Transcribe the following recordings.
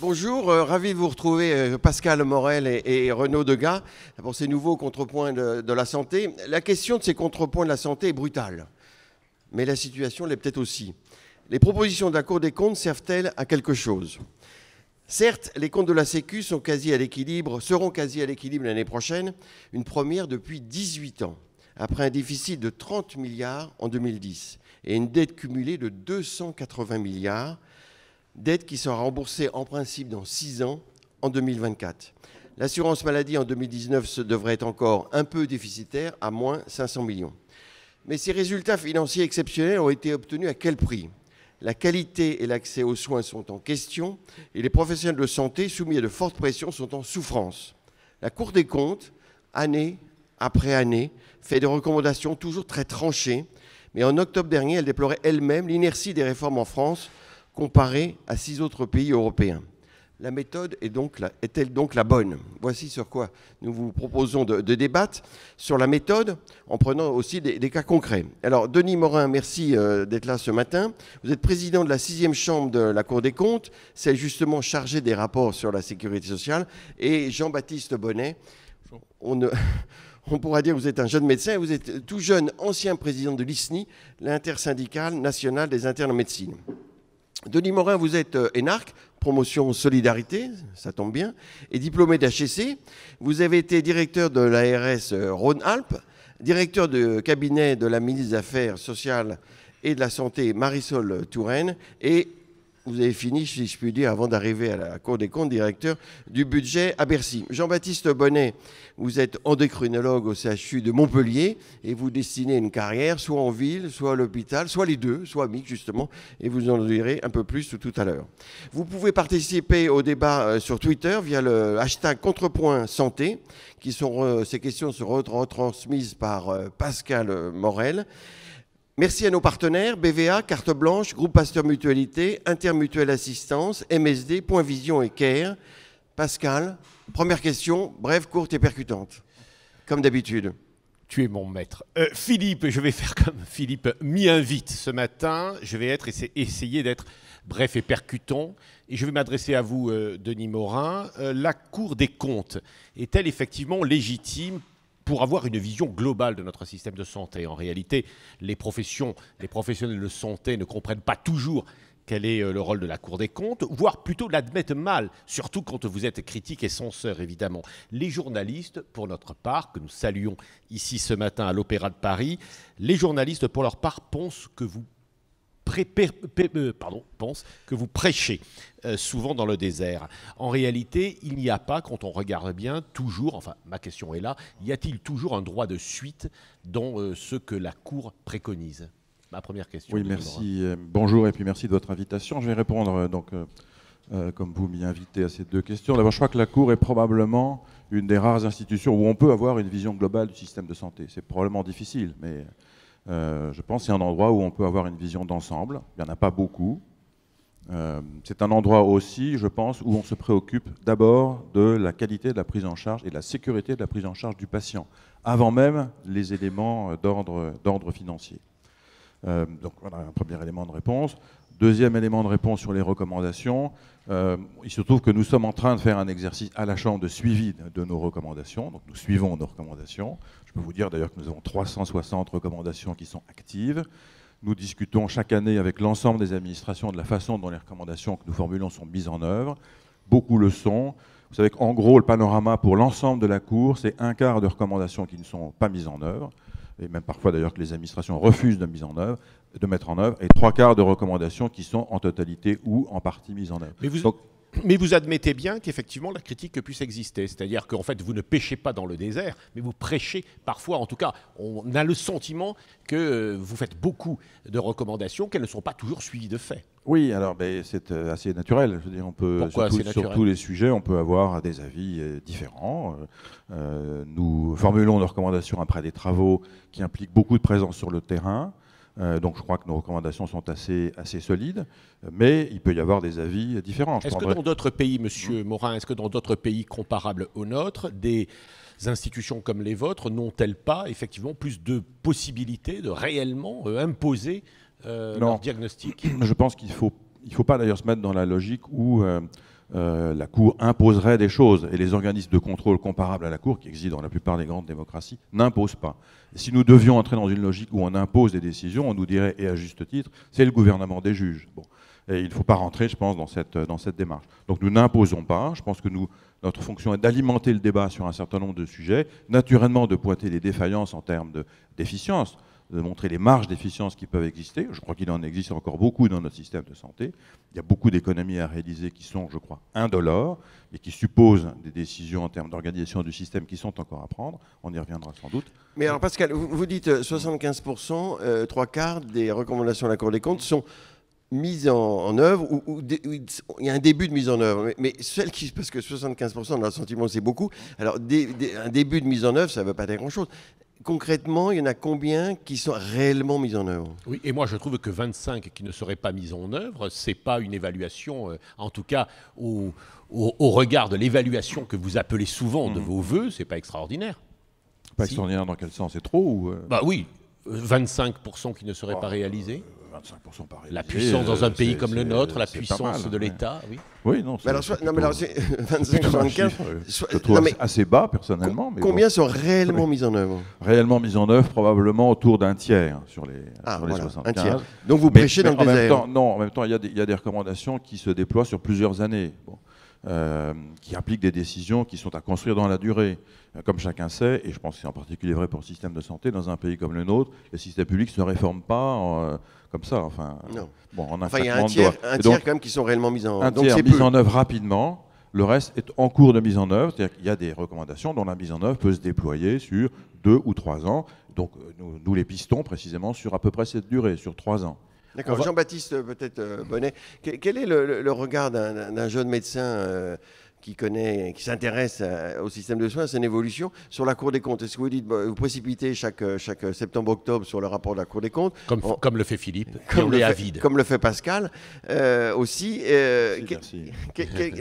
Bonjour, ravi de vous retrouver, Pascal Morel et Renaud Degas, pour ces nouveaux contrepoints de la santé. La question de ces contrepoints de la santé est brutale, mais la situation l'est peut-être aussi. Les propositions de la Cour des comptes servent-elles à quelque chose? Certes, les comptes de la Sécu seront quasi à l'équilibre l'année prochaine, une première depuis 18 ans, après un déficit de 30 milliards en 2010 et une dette cumulée de 280 milliards, dette qui sera remboursée en principe dans 6 ans, en 2024. L'assurance maladie en 2019 devrait être encore un peu déficitaire, à moins 500 millions. Mais ces résultats financiers exceptionnels ont été obtenus à quel prix? La qualité et l'accès aux soins sont en question et les professionnels de santé soumis à de fortes pressions sont en souffrance. La Cour des comptes, année après année, fait des recommandations toujours très tranchées, mais en octobre dernier, elle déplorait elle-même l'inertie des réformes en France comparée à 6 autres pays européens. La méthode est-elle donc la bonne? Voici sur quoi nous vous proposons de débattre, sur la méthode, en prenant aussi des cas concrets. Alors, Denis Morin, merci d'être là ce matin. Vous êtes président de la 6e chambre de la Cour des comptes, celle justement chargée des rapports sur la sécurité sociale. Et Jean-Baptiste Bonnet, on pourra dire que vous êtes un jeune médecin, et vous êtes tout jeune ancien président de l'ISNI, l'intersyndicale nationale des internes en médecine. Denis Morin, vous êtes énarque, promotion solidarité, ça tombe bien, et diplômé d'HEC. Vous avez été directeur de l'ARS Rhône-Alpes, directeur de cabinet de la ministre des Affaires sociales et de la Santé, Marisol Touraine, et vous avez fini, si je puis dire, avant d'arriver à la Cour des comptes, directeur du budget à Bercy. Jean-Baptiste Bonnet, vous êtes endocrinologue au CHU de Montpellier et vous destinez une carrière soit en ville, soit à l'hôpital, soit les deux, soit mixte justement, et vous en direz un peu plus tout à l'heure. Vous pouvez participer au débat sur Twitter via le hashtag Contrepoint Santé, ces questions seront retransmises par Pascal Morel. Merci à nos partenaires, BVA, Carte Blanche, Groupe Pasteur Mutualité, Intermutuelle Assistance, MSD, Point Vision et CARE. Pascal, première question, brève, courte et percutante, comme d'habitude. Tu es mon maître. Philippe, je vais faire comme Philippe m'y invite ce matin. Je vais essayer d'être bref et percutant. Et je vais m'adresser à vous, Denis Morin. La Cour des comptes est-elle effectivement légitime pour avoir une vision globale de notre système de santé? En réalité, les professionnels de santé ne comprennent pas toujours quel est le rôle de la Cour des comptes, voire plutôt l'admettent mal, surtout quand vous êtes critique et censeur, évidemment. Les journalistes, pour notre part, que nous saluons ici ce matin à l'Opéra de Paris, les journalistes, pour leur part, pensent que vous prêchez souvent dans le désert. En réalité, il n'y a pas, quand on regarde bien, toujours, enfin ma question est là, y a-t-il toujours un droit de suite dans ce que la Cour préconise? Ma première question. Oui, merci. Bonjour et puis merci de votre invitation. Je vais répondre comme vous m'y invitez à ces deux questions. D'abord, je crois que la Cour est probablement une des rares institutions où on peut avoir une vision globale du système de santé. C'est probablement difficile, mais je pense que c'est un endroit où on peut avoir une vision d'ensemble. Il n'y en a pas beaucoup. C'est un endroit aussi, je pense, où on se préoccupe d'abord de la qualité de la prise en charge et de la sécurité de la prise en charge du patient, avant même les éléments d'ordre financier. Donc voilà un premier élément de réponse. Deuxième élément de réponse sur les recommandations. Il se trouve que nous sommes en train de faire un exercice à la Chambre de suivi de nos recommandations. Donc nous suivons nos recommandations. Je peux vous dire d'ailleurs que nous avons 360 recommandations qui sont actives. Nous discutons chaque année avec l'ensemble des administrations de la façon dont les recommandations que nous formulons sont mises en œuvre. Beaucoup le sont. Vous savez qu'en gros, le panorama pour l'ensemble de la Cour, c'est un quart de recommandations qui ne sont pas mises en œuvre, et même parfois d'ailleurs que les administrations refusent de mettre en œuvre, et 3/4 de recommandations qui sont en totalité ou en partie mises en œuvre. Mais vous admettez bien qu'effectivement la critique puisse exister, c'est-à-dire qu'en fait vous ne pêchez pas dans le désert, mais vous prêchez parfois, en tout cas on a le sentiment que vous faites beaucoup de recommandations, qu'elles ne sont pas toujours suivies de faits. Oui, alors c'est assez naturel. Je veux dire, on peut, sur tous les sujets, on peut avoir des avis différents. Nous formulons nos recommandations après des travaux qui impliquent beaucoup de présence sur le terrain. Donc je crois que nos recommandations sont assez solides, mais il peut y avoir des avis différents. Est-ce que dans d'autres pays, Monsieur Morin, est-ce que dans d'autres pays comparables au nôtre, des institutions comme les vôtres n'ont-elles pas effectivement plus de possibilités de réellement imposer leur diagnostic? Je pense qu'il faut pas d'ailleurs se mettre dans la logique où la Cour imposerait des choses, et les organismes de contrôle comparables à la Cour, qui existent dans la plupart des grandes démocraties, n'imposent pas. Et si nous devions entrer dans une logique où on impose des décisions, on nous dirait, et à juste titre, c'est le gouvernement des juges. Bon. Et il ne faut pas rentrer, je pense, dans cette démarche. Donc nous n'imposons pas. Je pense que notre fonction est d'alimenter le débat sur un certain nombre de sujets, naturellement de pointer les défaillances en termes d'efficience, de montrer les marges d'efficience qui peuvent exister. Je crois qu'il en existe encore beaucoup dans notre système de santé. Il y a beaucoup d'économies à réaliser qui sont, je crois, indolores et qui supposent des décisions en termes d'organisation du système qui sont encore à prendre. On y reviendra sans doute. Mais alors Pascal, vous dites 75%, trois quarts des recommandations de la Cour des comptes sont mises en œuvre, ou il y a un début de mise en œuvre, mais celles qui, parce que 75% de l'assentiment c'est beaucoup, alors un début de mise en œuvre ça ne veut pas dire grand-chose. Concrètement, il y en a combien qui sont réellement mises en œuvre? Oui, et moi je trouve que 25 qui ne seraient pas mises en œuvre, ce n'est pas une évaluation, en tout cas au regard de l'évaluation que vous appelez souvent de vos vœux, ce n'est pas extraordinaire. Pas extraordinaire dans quel sens? C'est trop ou Bah oui, 25% qui ne seraient pas réalisés. 25% pas réalisés. La puissance dans un pays comme le nôtre, la puissance de l'État, oui. Oui, non, mais alors, non, mais alors, 25, 75, je trouve assez bas personnellement. Mais combien sont réellement mises en œuvre? Réellement mises en œuvre, probablement autour d'un tiers sur les, voilà, 75. Un tiers. Donc vous prêchez dans le désert. En même temps, il y a des recommandations qui se déploient sur plusieurs années. Bon. Qui impliquent des décisions qui sont à construire dans la durée. Comme chacun sait, et je pense que c'est en particulier vrai pour le système de santé, dans un pays comme le nôtre, le système public ne se réforme pas comme ça. Enfin, non. Bon, en il y a un tiers quand même qui sont réellement mis en œuvre. Un tiers mis en œuvre rapidement, le reste est en cours de mise en œuvre, c'est-à-dire qu'il y a des recommandations dont la mise en œuvre peut se déployer sur 2 ou 3 ans. Donc nous les pistons précisément sur à peu près cette durée, sur 3 ans. D'accord. Jean-Baptiste, peut-être Bonnet, quel est le regard d'un jeune médecin qui s'intéresse au système de soins, à son évolution, sur la Cour des comptes? Est-ce que vous dites, vous précipitez chaque septembre-octobre sur le rapport de la Cour des comptes, comme le fait Philippe, comme le avide, comme le fait Pascal aussi.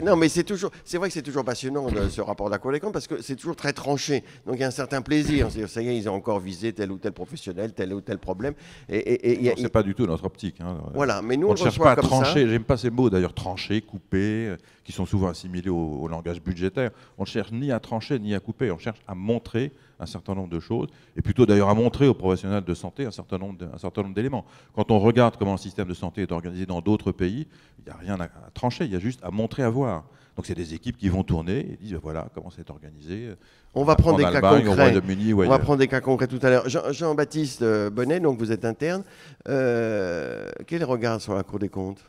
Non, mais c'est vrai que c'est toujours passionnant ce rapport de la Cour des comptes parce que c'est toujours très tranché. Donc il y a un certain plaisir. C'est-à-dire, ça y est, ils ont encore visé tel ou tel professionnel, tel ou tel problème. C'est pas du tout notre optique. Hein. Voilà, mais nous on ne cherche pas à trancher. J'aime pas ces mots d'ailleurs, trancher, couper, qui sont souvent assimilés au langage budgétaire. On ne cherche ni à trancher ni à couper, on cherche à montrer un certain nombre de choses, et plutôt d'ailleurs à montrer aux professionnels de santé un certain nombre d'éléments. Quand on regarde comment le système de santé est organisé dans d'autres pays, il n'y a rien à trancher, il y a juste à montrer, à voir. Donc c'est des équipes qui vont tourner et disent voilà comment c'est organisé. On va prendre des cas concrets. On va prendre des cas concrets tout à l'heure. Jean-Baptiste Bonnet, donc vous êtes interne. Quel regard sur la Cour des comptes?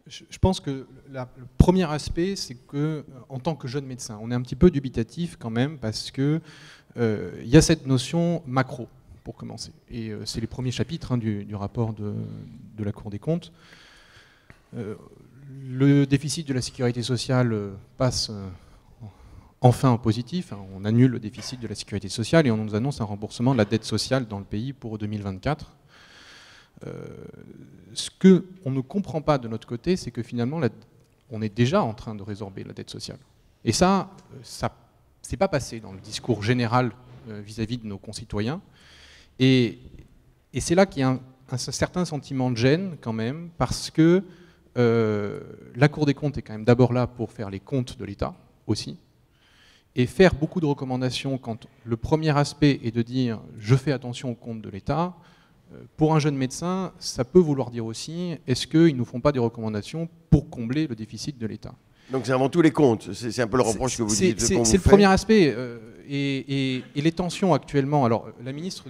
Je pense que le premier aspect, c'est que, en tant que jeune médecin, on est un petit peu dubitatif quand même parce que y a cette notion macro, pour commencer. Et c'est les premiers chapitres du rapport de la Cour des comptes. Le déficit de la sécurité sociale passe enfin en positif. On annule le déficit de la sécurité sociale et on nous annonce un remboursement de la dette sociale dans le pays pour 2024. Ce qu'on ne comprend pas de notre côté, c'est que finalement, on est déjà en train de résorber la dette sociale. Et ça c'est pas passé dans le discours général vis-à-vis de nos concitoyens. Et c'est là qu'il y a un certain sentiment de gêne quand même, parce que la Cour des comptes est quand même d'abord là pour faire les comptes de l'État aussi, et faire beaucoup de recommandations quand le premier aspect est de dire « je fais attention aux comptes de l'État », pour un jeune médecin, ça peut vouloir dire aussi « est-ce qu'ils ne nous font pas des recommandations pour combler le déficit de l'État ?» Donc c'est avant tout les comptes, c'est un peu le reproche que vous dites. C'est le premier aspect. Et les tensions actuellement, alors la ministre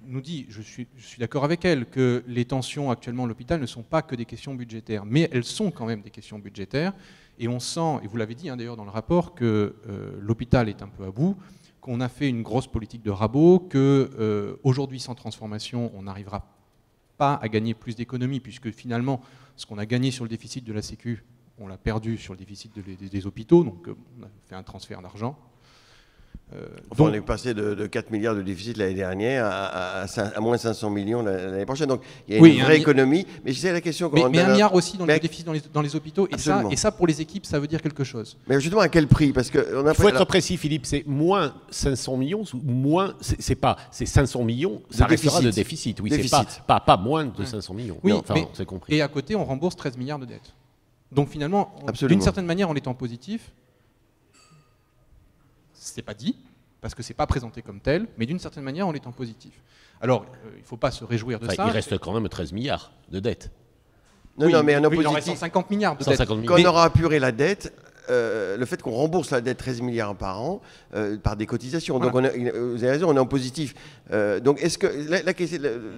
nous dit, je suis d'accord avec elle, que les tensions actuellement à l'hôpital ne sont pas que des questions budgétaires, mais elles sont quand même des questions budgétaires. Et on sent, et vous l'avez dit d'ailleurs dans le rapport, que l'hôpital est un peu à bout, qu'on a fait une grosse politique de rabot, qu'aujourd'hui sans transformation, on n'arrivera pas à gagner plus d'économies, puisque finalement, ce qu'on a gagné sur le déficit de la Sécu, on l'a perdu sur le déficit des hôpitaux, donc on a fait un transfert d'argent. On est passé de 4 milliards de déficit l'année dernière à moins 500 millions l'année prochaine. Donc il y a une vraie économie. Mais c'est la question. Mais 1 milliard aussi dans le déficit dans les hôpitaux. Et ça, pour les équipes, ça veut dire quelque chose. Mais justement, à quel prix? Parce que il faut être précis, Philippe. C'est moins 500 millions ou moins. C'est 500 millions. Ça restera de déficit. Oui, c'est pas moins de 500 millions. Oui, enfin, c'est compris. Et à côté, on rembourse 13 milliards de dettes. Donc finalement, d'une certaine manière, en étant positif, c'est pas dit, parce que c'est pas présenté comme tel, mais d'une certaine manière, en étant positif. Alors, il ne faut pas se réjouir de ça. Il reste quand même 13 milliards de dettes. Non, oui, non, mais il en reste 150 milliards de dettes. Quand on aura apuré la dette, le fait qu'on rembourse la dette 13 milliards par an par des cotisations. Voilà. Donc vous avez raison, on est en positif. Donc est-ce que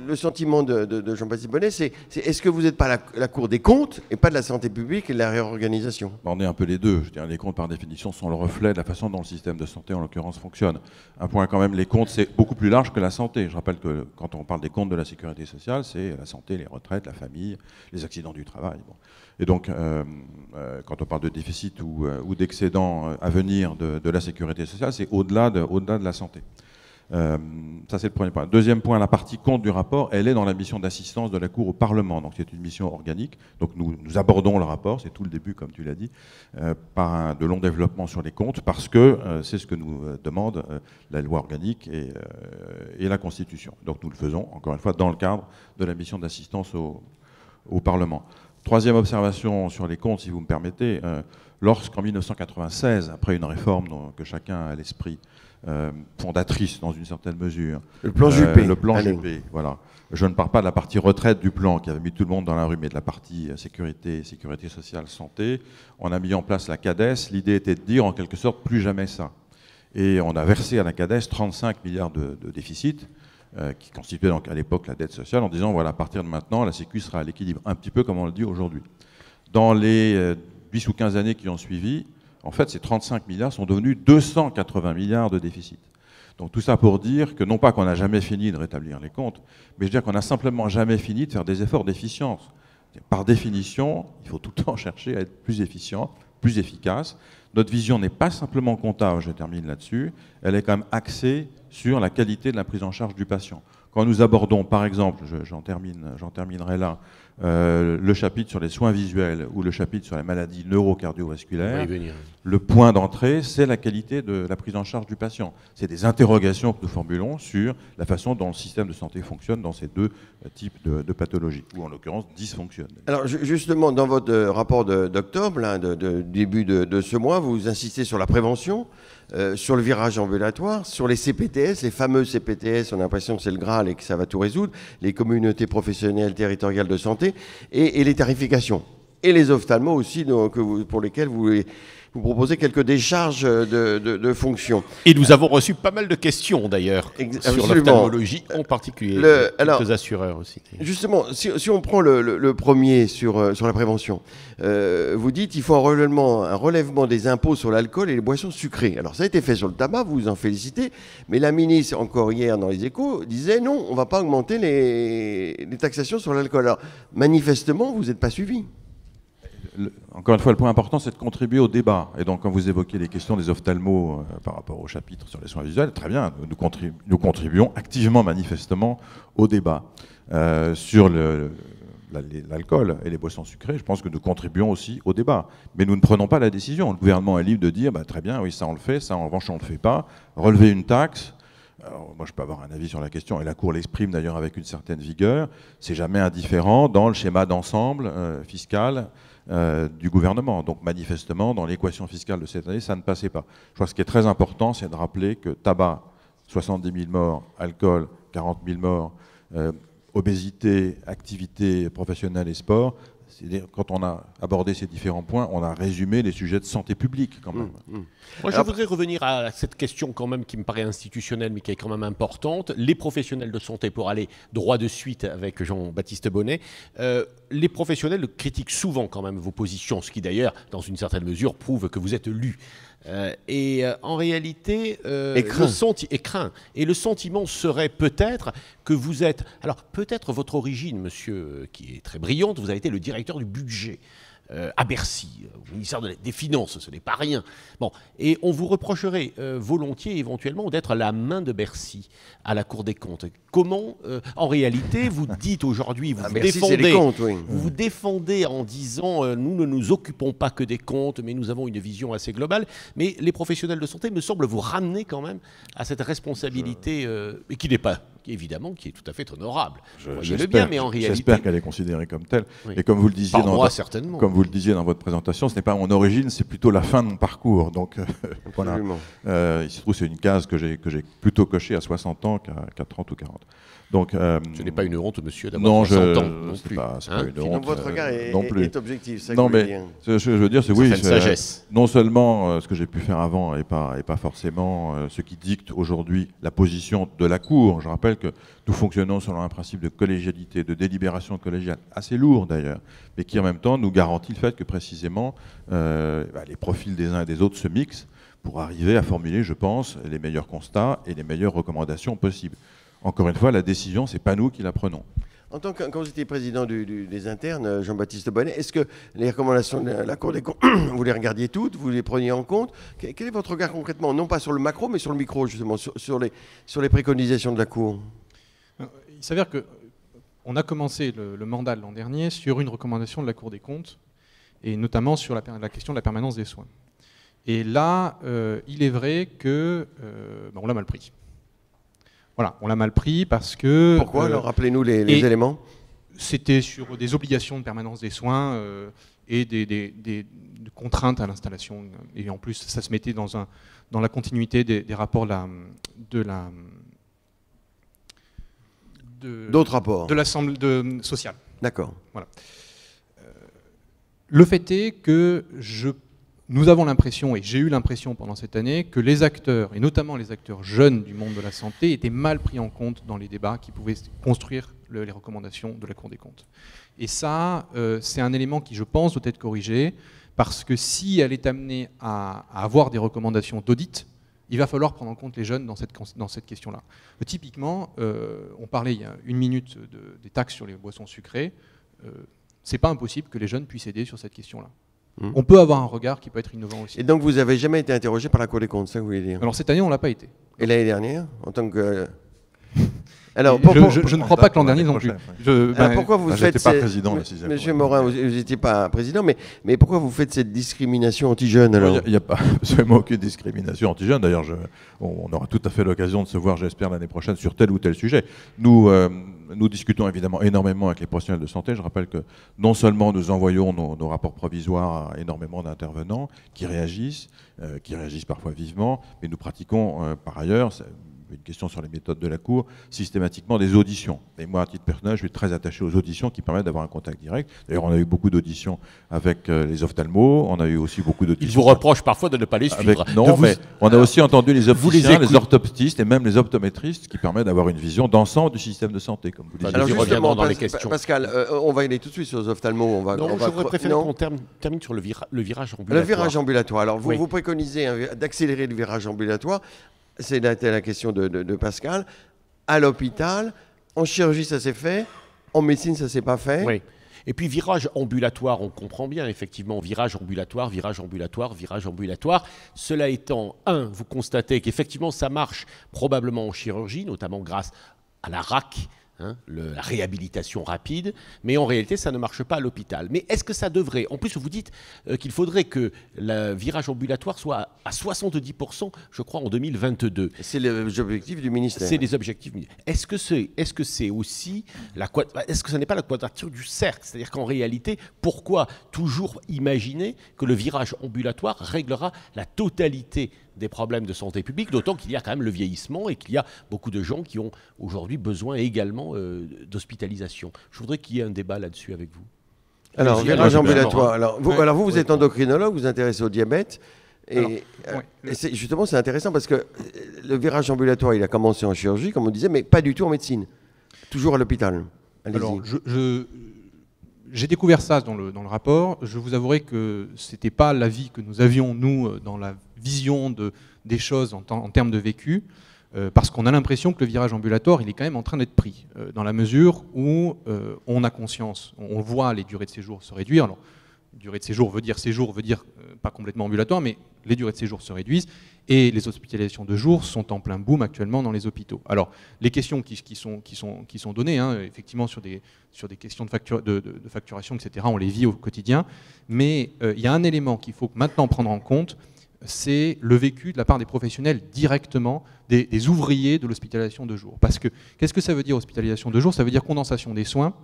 le sentiment de Jean-Baptiste Bonnet, c'est est-ce que vous n'êtes pas la Cour des comptes et pas de la santé publique et de la réorganisation? On est un peu les deux. Je veux dire, les comptes par définition sont le reflet de la façon dont le système de santé en l'occurrence fonctionne. Un point quand même, les comptes c'est beaucoup plus large que la santé. Je rappelle que quand on parle des comptes de la sécurité sociale, c'est la santé, les retraites, la famille, les accidents du travail. Bon. Et donc, quand on parle de déficit ou d'excédent à venir de la sécurité sociale, c'est au-delà de la santé. Ça, c'est le premier point. Deuxième point, la partie compte du rapport, elle est dans la mission d'assistance de la Cour au Parlement. Donc, c'est une mission organique. Donc, nous abordons le rapport, c'est tout le début, comme tu l'as dit, par de longs développements sur les comptes, parce que c'est ce que nous demande la loi organique et la Constitution. Donc, nous le faisons, encore une fois, dans le cadre de la mission d'assistance au Parlement. Troisième observation sur les comptes, si vous me permettez, lorsqu'en 1996, après une réforme que chacun a à l'esprit, fondatrice dans une certaine mesure, le plan Juppé, voilà. Je ne parle pas de la partie retraite du plan qui avait mis tout le monde dans la rue, mais de la partie sécurité sociale, santé. On a mis en place la CADES. L'idée était de dire en quelque sorte plus jamais ça. Et on a versé à la CADES 35 milliards de déficit, qui constituait donc à l'époque la dette sociale, en disant voilà, à partir de maintenant, la Sécu sera à l'équilibre, un petit peu comme on le dit aujourd'hui. Dans les 10 ou 15 années qui ont suivi, en fait, ces 35 milliards sont devenus 280 milliards de déficit. Donc tout ça pour dire que non pas qu'on n'a jamais fini de rétablir les comptes, mais je veux dire qu'on n'a simplement jamais fini de faire des efforts d'efficience. Par définition, il faut tout le temps chercher à être plus efficient, plus efficace. Notre vision n'est pas simplement comptable, je termine là-dessus, elle est quand même axée sur la qualité de la prise en charge du patient. Quand nous abordons, par exemple, j'en terminerai là, le chapitre sur les soins visuels ou le chapitre sur les maladies neurocardiovasculaires, le point d'entrée, c'est la qualité de la prise en charge du patient. C'est des interrogations que nous formulons sur la façon dont le système de santé fonctionne dans ces deux types de pathologies, ou en l'occurrence dysfonctionne. Alors justement, dans votre rapport d'octobre, de début de ce mois, vous insistez sur la prévention, sur le virage ambulatoire, sur les CPTS, les fameux CPTS, on a l'impression que c'est le Graal et que ça va tout résoudre, les communautés professionnelles territoriales de santé, et les tarifications. Et les ophtalmos aussi, donc, pour lesquels vous proposez quelques décharges de fonctions. Et nous avons reçu pas mal de questions d'ailleurs, sur l'ophtalmologie en particulier, quelques assureurs aussi. Justement, si on prend le premier sur la prévention, vous dites qu'il faut un relèvement des impôts sur l'alcool et les boissons sucrées. Alors ça a été fait sur le tabac, vous vous en félicitez, mais la ministre, encore hier dans les Échos, disait non, on ne va pas augmenter les taxations sur l'alcool. Alors manifestement, vous n'êtes pas suivi. Encore une fois, le point important, c'est de contribuer au débat. Et donc, quand vous évoquez les questions des ophtalmos par rapport au chapitre sur les soins visuels, très bien, nous contribuons activement, manifestement, au débat. Sur l'alcool et les boissons sucrées, je pense que nous contribuons aussi au débat. Mais nous ne prenons pas la décision. Le gouvernement est libre de dire, très bien, oui, ça on le fait, ça en revanche on ne le fait pas. Relever une taxe, alors, moi je peux avoir un avis sur la question, et la Cour l'exprime d'ailleurs avec une certaine vigueur, c'est jamais indifférent dans le schéma d'ensemble fiscal du gouvernement. Donc manifestement, dans l'équation fiscale de cette année, ça ne passait pas. Je crois que ce qui est très important, c'est de rappeler que tabac, 70 000 morts, alcool, 40 000 morts, obésité, activité professionnelle et sport, quand on a abordé ces différents points, on a résumé les sujets de santé publique quand même. Moi, je voudrais revenir à cette question quand même qui me paraît institutionnelle, mais qui est quand même importante. Les professionnels de santé, pour aller droit de suite avec Jean-Baptiste Bonnet, les professionnels critiquent souvent quand même vos positions, ce qui d'ailleurs, dans une certaine mesure, prouve que vous êtes lu. En réalité, le sentiment serait peut-être que vous êtes... Alors peut-être votre origine, monsieur, qui est très brillante, vous avez été le directeur du budget à Bercy, au ministère des Finances, ce n'est pas rien. Bon, et on vous reprocherait volontiers, éventuellement, d'être la main de Bercy à la Cour des comptes. Comment, en réalité, vous dites aujourd'hui, vous vous défendez en disant nous ne nous occupons pas que des comptes, mais nous avons une vision assez globale. Mais les professionnels de santé me semblent vous ramener quand même à cette responsabilité, et qui n'est pas évidemment, qui est tout à fait honorable. Voyez-le J'espère bien, mais en réalité... J'espère qu'elle est considérée comme telle. Oui. Et comme vous le disiez Par moi, certainement. comme vous le disiez dans votre présentation, ce n'est pas mon origine, c'est plutôt la fin de mon parcours. Donc voilà. Il se trouve que c'est une case que j'ai plutôt cochée à 60 ans qu'à 30 ou 40. Donc, ce n'est pas une honte, monsieur, d'avoir 60 ans non plus. C'est pas une honte. Donc votre regard non plus. est objectif, ça Non, que vous mais voulez dire. ce que je veux dire, c'est oui, sagesse. non seulement ce que j'ai pu faire avant et pas forcément ce qui dicte aujourd'hui la position de la Cour. Je rappelle que nous fonctionnons selon un principe de collégialité, de délibération collégiale, assez lourd d'ailleurs, mais qui en même temps nous garantit le fait que précisément les profils des uns et des autres se mixent pour arriver à formuler, je pense, les meilleurs constats et les meilleures recommandations possibles. Encore une fois, la décision, ce n'est pas nous qui la prenons. Quand vous étiez président des internes, Jean-Baptiste Bonnet, est-ce que les recommandations de la Cour des comptes, vous les regardiez toutes, vous les preniez en compte? Quel est votre regard concrètement, non pas sur le macro, mais sur le micro, justement, sur les préconisations de la Cour? Il s'avère qu'on a commencé le mandat l'an dernier sur une recommandation de la Cour des comptes, et notamment sur la question de la permanence des soins. Et là, il est vrai que on l'a mal pris. Voilà, on l'a mal pris parce que... Pourquoi? Alors rappelez-nous les éléments. C'était sur des obligations de permanence des soins et des contraintes à l'installation. Et en plus, ça se mettait dans la continuité des rapports d'autres rapports de l'Assemblée sociale. D'accord. Voilà. Le fait est que nous avons l'impression, et j'ai eu l'impression pendant cette année, que les acteurs, et notamment les acteurs jeunes du monde de la santé, étaient mal pris en compte dans les débats qui pouvaient construire les recommandations de la Cour des comptes. Et ça, c'est un élément qui, je pense, doit être corrigé, parce que si elle est amenée à avoir des recommandations d'audit, il va falloir prendre en compte les jeunes dans cette question-là. Typiquement, on parlait il y a une minute des taxes sur les boissons sucrées. C'est pas impossible que les jeunes puissent aider sur cette question-là. On peut avoir un regard qui peut être innovant aussi. Et donc vous n'avez jamais été interrogé par la Cour des comptes, c'est ça que vous voulez dire? Alors cette année, on ne l'a pas été. Et l'année dernière, en tant que... Alors, je ne crois pas que l'an dernier non plus. Pourquoi vous faites pas président, Monsieur Morin, vous n'étiez pas président, mais pourquoi vous faites cette discrimination anti-jeune alors? Il n'y a pas absolument aucune discrimination anti-jeune. D'ailleurs, on aura tout à fait l'occasion de se voir, j'espère, l'année prochaine sur tel ou tel sujet. Nous discutons évidemment énormément avec les professionnels de santé. Je rappelle que non seulement nous envoyons nos rapports provisoires à énormément d'intervenants qui réagissent parfois vivement, mais nous pratiquons par ailleurs, une question sur les méthodes de la Cour, systématiquement des auditions. Et moi, à titre personnel, je suis très attaché aux auditions qui permettent d'avoir un contact direct. D'ailleurs, on a eu beaucoup d'auditions avec les ophtalmos, on a eu aussi beaucoup d'auditions... Ils vous reprochent parfois de ne pas les suivre. Mais on a aussi entendu les opticiens, les orthoptistes et même les optométristes, qui permettent d'avoir une vision d'ensemble du système de santé, comme vous disiez. Alors justement, dans les questions. Pascal, on va aller tout de suite sur les ophtalmos. J'aurais préféré qu'on termine sur le virage ambulatoire. Le virage ambulatoire. Alors, vous préconisez d'accélérer le virage ambulatoire. C'est la question de Pascal. À l'hôpital, en chirurgie, ça s'est fait. En médecine, ça ne s'est pas fait. Oui. Et puis virage ambulatoire, on comprend bien, effectivement, virage ambulatoire, virage ambulatoire, virage ambulatoire. Cela étant, vous constatez qu'effectivement, ça marche probablement en chirurgie, notamment grâce à la RAC, la réhabilitation rapide, mais en réalité, ça ne marche pas à l'hôpital. Mais est-ce que ça devrait... En plus, vous dites qu'il faudrait que le virage ambulatoire soit à 70%, je crois, en 2022. C'est les objectifs du ministère. C'est les objectifs. Est-ce que c'est aussi... Est-ce que ce n'est pas la quadrature du cercle? C'est-à-dire qu'en réalité, pourquoi toujours imaginer que le virage ambulatoire réglera la totalité des problèmes de santé publique, d'autant qu'il y a quand même le vieillissement et qu'il y a beaucoup de gens qui ont aujourd'hui besoin également d'hospitalisation. Je voudrais qu'il y ait un débat là-dessus avec vous. Alors, virage ambulatoire. Alors, vous êtes endocrinologue, vous vous intéressez au diabète. Justement, c'est intéressant parce que le virage ambulatoire, il a commencé en chirurgie, comme on disait, mais pas du tout en médecine. Toujours à l'hôpital. Alors, j'ai découvert ça dans le rapport. Je vous avouerai que ce n'était pas l'avis que nous avions, nous, dans la vision des choses en termes de vécu, parce qu'on a l'impression que le virage ambulatoire, il est quand même en train d'être pris, dans la mesure où on a conscience, on voit les durées de séjour se réduire. Alors, durée de séjour veut dire pas complètement ambulatoire, mais les durées de séjour se réduisent, et les hospitalisations de jour sont en plein boom actuellement dans les hôpitaux. Alors, les questions qui sont données, effectivement, sur des questions de facturation, etc., on les vit au quotidien, mais il y a un élément qu'il faut maintenant prendre en compte, c'est le vécu de la part des professionnels directement, des ouvriers de l'hospitalisation de jour. Parce que, qu'est-ce que ça veut dire hospitalisation de jour? Ça veut dire condensation des soins,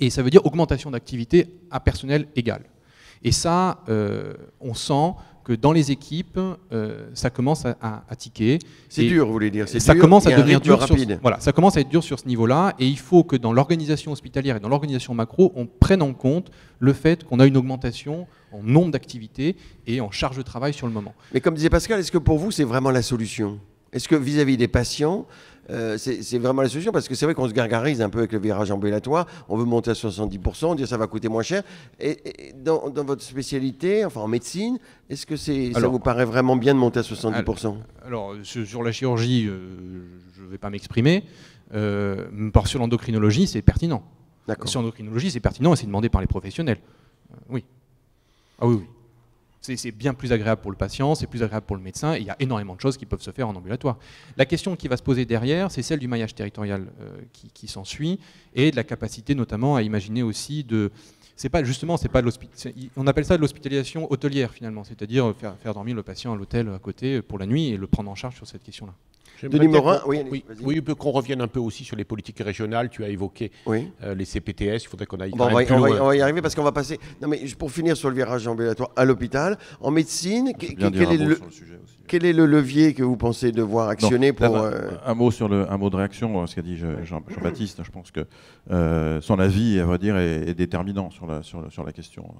et ça veut dire augmentation d'activité à personnel égal. Et ça, on sent que dans les équipes, ça commence à tiquer. C'est dur, vous voulez dire. Ça commence à devenir dur rapide. Voilà, ça commence à être dur sur ce niveau-là, et il faut que dans l'organisation hospitalière et dans l'organisation macro, on prenne en compte le fait qu'on a une augmentation en nombre d'activités et en charge de travail sur le moment. Mais comme disait Pascal, est-ce que pour vous, c'est vraiment la solution? Est-ce que vis-à-vis des patients, c'est vraiment la solution? Parce que c'est vrai qu'on se gargarise un peu avec le virage ambulatoire, on veut monter à 70%, dire ça va coûter moins cher. Et dans votre spécialité, enfin en médecine, est-ce que ça vous paraît vraiment bien de monter à 70%? Alors, sur la chirurgie, je ne vais pas m'exprimer. Sur l'endocrinologie, c'est pertinent. Sur l'endocrinologie, c'est pertinent et c'est demandé par les professionnels. Oui. Ah oui, oui. C'est bien plus agréable pour le patient, c'est plus agréable pour le médecin, et il y a énormément de choses qui peuvent se faire en ambulatoire. La question qui va se poser derrière, c'est celle du maillage territorial qui s'ensuit, et de la capacité notamment à imaginer aussi de... on appelle ça de l'hospitalisation hôtelière finalement, c'est-à-dire faire dormir le patient à l'hôtel à côté pour la nuit et le prendre en charge sur cette question-là. Denis Morin, oui, qu'on revienne un peu aussi sur les politiques régionales. Tu as évoqué les CPTS. Il faudrait qu'on aille on va y arriver parce qu'on va passer. Non, mais pour finir sur le virage ambulatoire à l'hôpital, en médecine, quel est le levier que vous pensez devoir actionner pour un mot de réaction, ce qu'a dit Jean-Baptiste. Je pense que son avis, à vrai dire, est déterminant sur la question.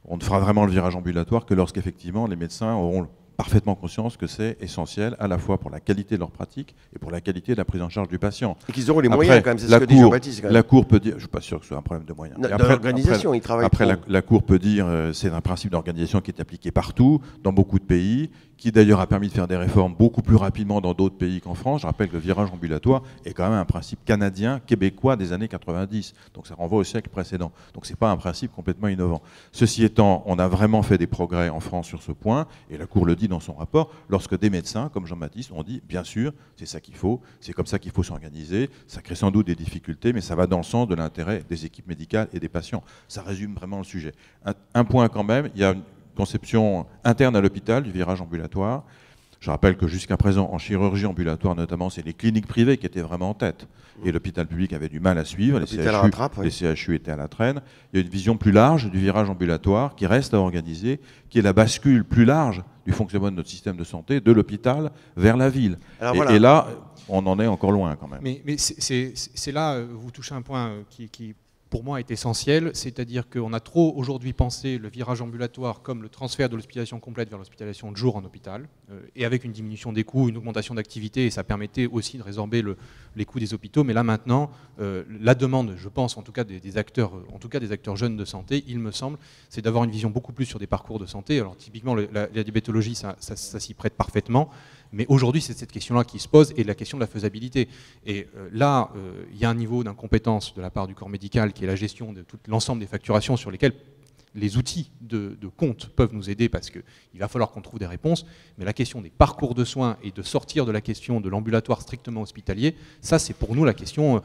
On ne fera vraiment le virage ambulatoire que lorsqu'effectivement les médecins auront parfaitement conscience que c'est essentiel à la fois pour la qualité de leur pratique et pour la qualité de la prise en charge du patient. Et qu'ils auront les moyens quand même, c'est ce que dit Jean-Baptiste. La Cour peut dire, je ne suis pas sûr que ce soit un problème de moyens. L'organisation, ils travaillent Après, la Cour peut dire, c'est un principe d'organisation qui est appliqué partout, dans beaucoup de pays, qui d'ailleurs a permis de faire des réformes beaucoup plus rapidement dans d'autres pays qu'en France. Je rappelle que le virage ambulatoire est quand même un principe canadien, québécois des années 90. Donc ça renvoie au siècle précédent. Donc ce n'est pas un principe complètement innovant. Ceci étant, on a vraiment fait des progrès en France sur ce point, et la Cour le dit dans son rapport, lorsque des médecins, comme Jean-Baptiste, ont dit, bien sûr, c'est ça qu'il faut, c'est comme ça qu'il faut s'organiser, ça crée sans doute des difficultés, mais ça va dans le sens de l'intérêt des équipes médicales et des patients. Ça résume vraiment le sujet. Un point quand même, il y a une conception interne à l'hôpital du virage ambulatoire. Je rappelle que jusqu'à présent, en chirurgie ambulatoire notamment, c'est les cliniques privées qui étaient vraiment en tête. Et l'hôpital public avait du mal à suivre, les CHU étaient à la traîne. Il y a une vision plus large du virage ambulatoire qui reste à organiser, qui est la bascule plus large du fonctionnement de notre système de santé, de l'hôpital vers la ville. Et là, on en est encore loin quand même. Mais c'est là, vous touchez un point qui pour moi est essentiel, c'est-à-dire qu'on a trop aujourd'hui pensé le virage ambulatoire comme le transfert de l'hospitalisation complète vers l'hospitalisation de jour en hôpital, et avec une diminution des coûts, une augmentation d'activité, et ça permettait aussi de résorber les coûts des hôpitaux. Mais là maintenant, la demande, je pense, en tout cas des acteurs jeunes de santé, il me semble, c'est d'avoir une vision beaucoup plus sur des parcours de santé. Alors typiquement, la diabétologie, ça s'y prête parfaitement. Mais aujourd'hui, c'est cette question-là qui se pose et la question de la faisabilité. Et là, il y a un niveau d'incompétence de la part du corps médical qui est la gestion de tout l'ensemble des facturations sur lesquelles les outils de compte peuvent nous aider parce qu'il va falloir qu'on trouve des réponses. Mais la question des parcours de soins et de sortir de la question de l'ambulatoire strictement hospitalier, ça c'est pour nous la question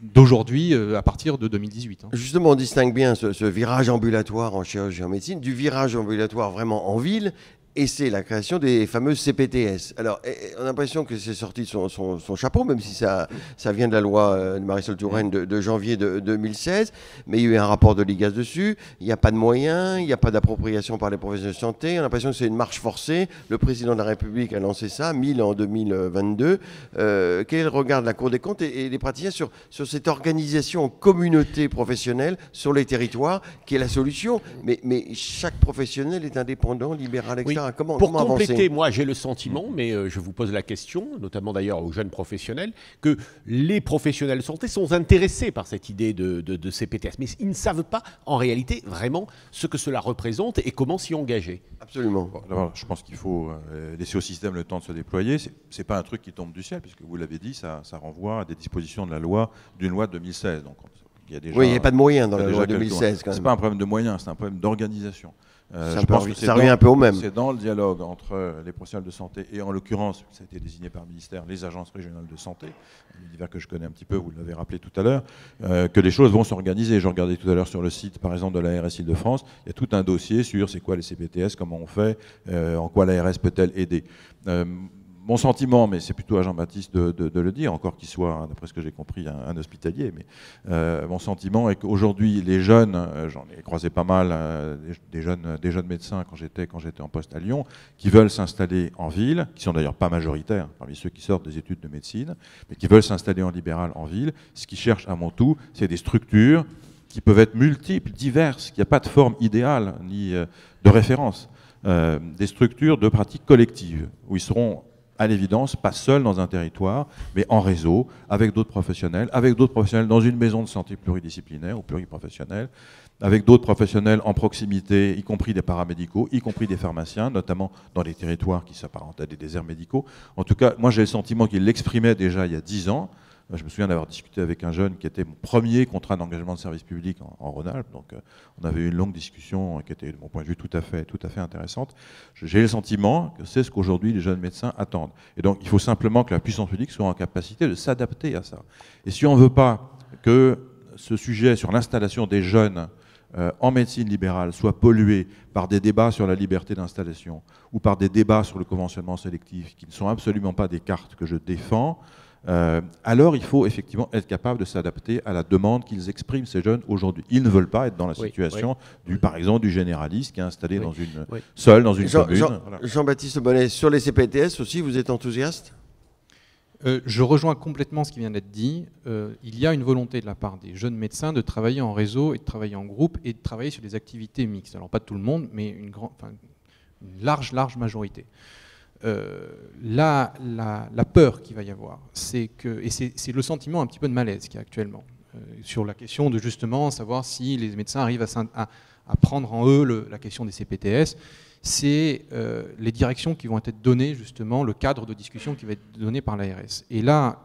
d'aujourd'hui à partir de 2018. Justement, on distingue bien ce virage ambulatoire en chirurgie et en médecine du virage ambulatoire vraiment en ville. Et c'est la création des fameuses CPTS. Alors, on a l'impression que c'est sorti de son chapeau, même si ça vient de la loi de Marisol Touraine de janvier 2016. Mais il y a eu un rapport de l'IGAS dessus. Il n'y a pas de moyens, il n'y a pas d'appropriation par les professionnels de santé. On a l'impression que c'est une marche forcée. Le président de la République a lancé ça, 1000 en 2022. Quel est le regard de la Cour des comptes et des praticiens sur cette organisation en communauté professionnelle sur les territoires, qui est la solution? Mais chaque professionnel est indépendant, libéral, etc. Oui. Pour compléter, moi j'ai le sentiment, mais je vous pose la question, notamment d'ailleurs aux jeunes professionnels, que les professionnels de santé sont intéressés par cette idée de CPTS, mais ils ne savent pas en réalité vraiment ce que cela représente et comment s'y engager. Absolument. Bon, d'abord, je pense qu'il faut laisser au système le temps de se déployer. C'est pas un truc qui tombe du ciel, puisque vous l'avez dit, ça renvoie à des dispositions de d'une loi de 2016. Donc Il y a déjà, oui, il n'y a pas de moyens dans il y a la déjà loi quelques 2016. mois. C'est pas un problème de moyens, c'est un problème d'organisation. Ça revient un peu au même. C'est dans le dialogue entre les professionnels de santé et en l'occurrence, ça a été désigné par le ministère, les agences régionales de santé, un univers que je connais un petit peu, vous l'avez rappelé tout à l'heure, que les choses vont s'organiser. Je regardais tout à l'heure sur le site, par exemple, de l'ARS Île-de-France, il y a tout un dossier sur c'est quoi les CPTS, comment on fait, en quoi l'ARS peut-elle aider. Mon sentiment, mais c'est plutôt à Jean-Baptiste de le dire, encore qu'il soit, d'après ce que j'ai compris, un hospitalier, mais mon sentiment est qu'aujourd'hui, les jeunes, j'en ai croisé pas mal, des jeunes médecins quand j'étais en poste à Lyon, qui veulent s'installer en ville, qui sont d'ailleurs pas majoritaires parmi ceux qui sortent des études de médecine, mais qui veulent s'installer en libéral en ville. Ce qu'ils cherchent avant tout, c'est des structures qui peuvent être multiples, diverses, qu'il n'y a pas de forme idéale ni de référence. Des structures de pratique collective, où ils seront à l'évidence, pas seul dans un territoire, mais en réseau, avec d'autres professionnels dans une maison de santé pluridisciplinaire ou pluriprofessionnelle, avec d'autres professionnels en proximité, y compris des paramédicaux, y compris des pharmaciens, notamment dans les territoires qui s'apparentent à des déserts médicaux. En tout cas, moi j'ai le sentiment qu'il l'exprimait déjà il y a 10 ans. Je me souviens d'avoir discuté avec un jeune qui était mon premier contrat d'engagement de service public en Rhône-Alpes. Donc, on avait eu une longue discussion qui était, de mon point de vue, tout à fait intéressante. J'ai le sentiment que c'est ce qu'aujourd'hui les jeunes médecins attendent. Et donc, il faut simplement que la puissance publique soit en capacité de s'adapter à ça. Et si on ne veut pas que ce sujet sur l'installation des jeunes en médecine libérale soit pollué par des débats sur la liberté d'installation ou par des débats sur le conventionnement sélectif, qui ne sont absolument pas des cartes que je défends, alors il faut effectivement être capable de s'adapter à la demande qu'ils expriment, ces jeunes, aujourd'hui. Ils ne veulent pas être dans la situation, par exemple, du généraliste qui est installé seul dans une commune. Jean-Baptiste Bonnet, sur les CPTS aussi, vous êtes enthousiaste ? Je rejoins complètement ce qui vient d'être dit. Il y a une volonté de la part des jeunes médecins de travailler en réseau et de travailler en groupe et de travailler sur des activités mixtes. Alors pas tout le monde, mais une large majorité. La peur qu'il va y avoir, c'est que, et c'est le sentiment un petit peu de malaise qu'il y a actuellement, sur la question de justement savoir si les médecins arrivent à prendre en eux la question des CPTS, c'est les directions qui vont être données, justement, le cadre de discussion qui va être donné par l'ARS. Et là,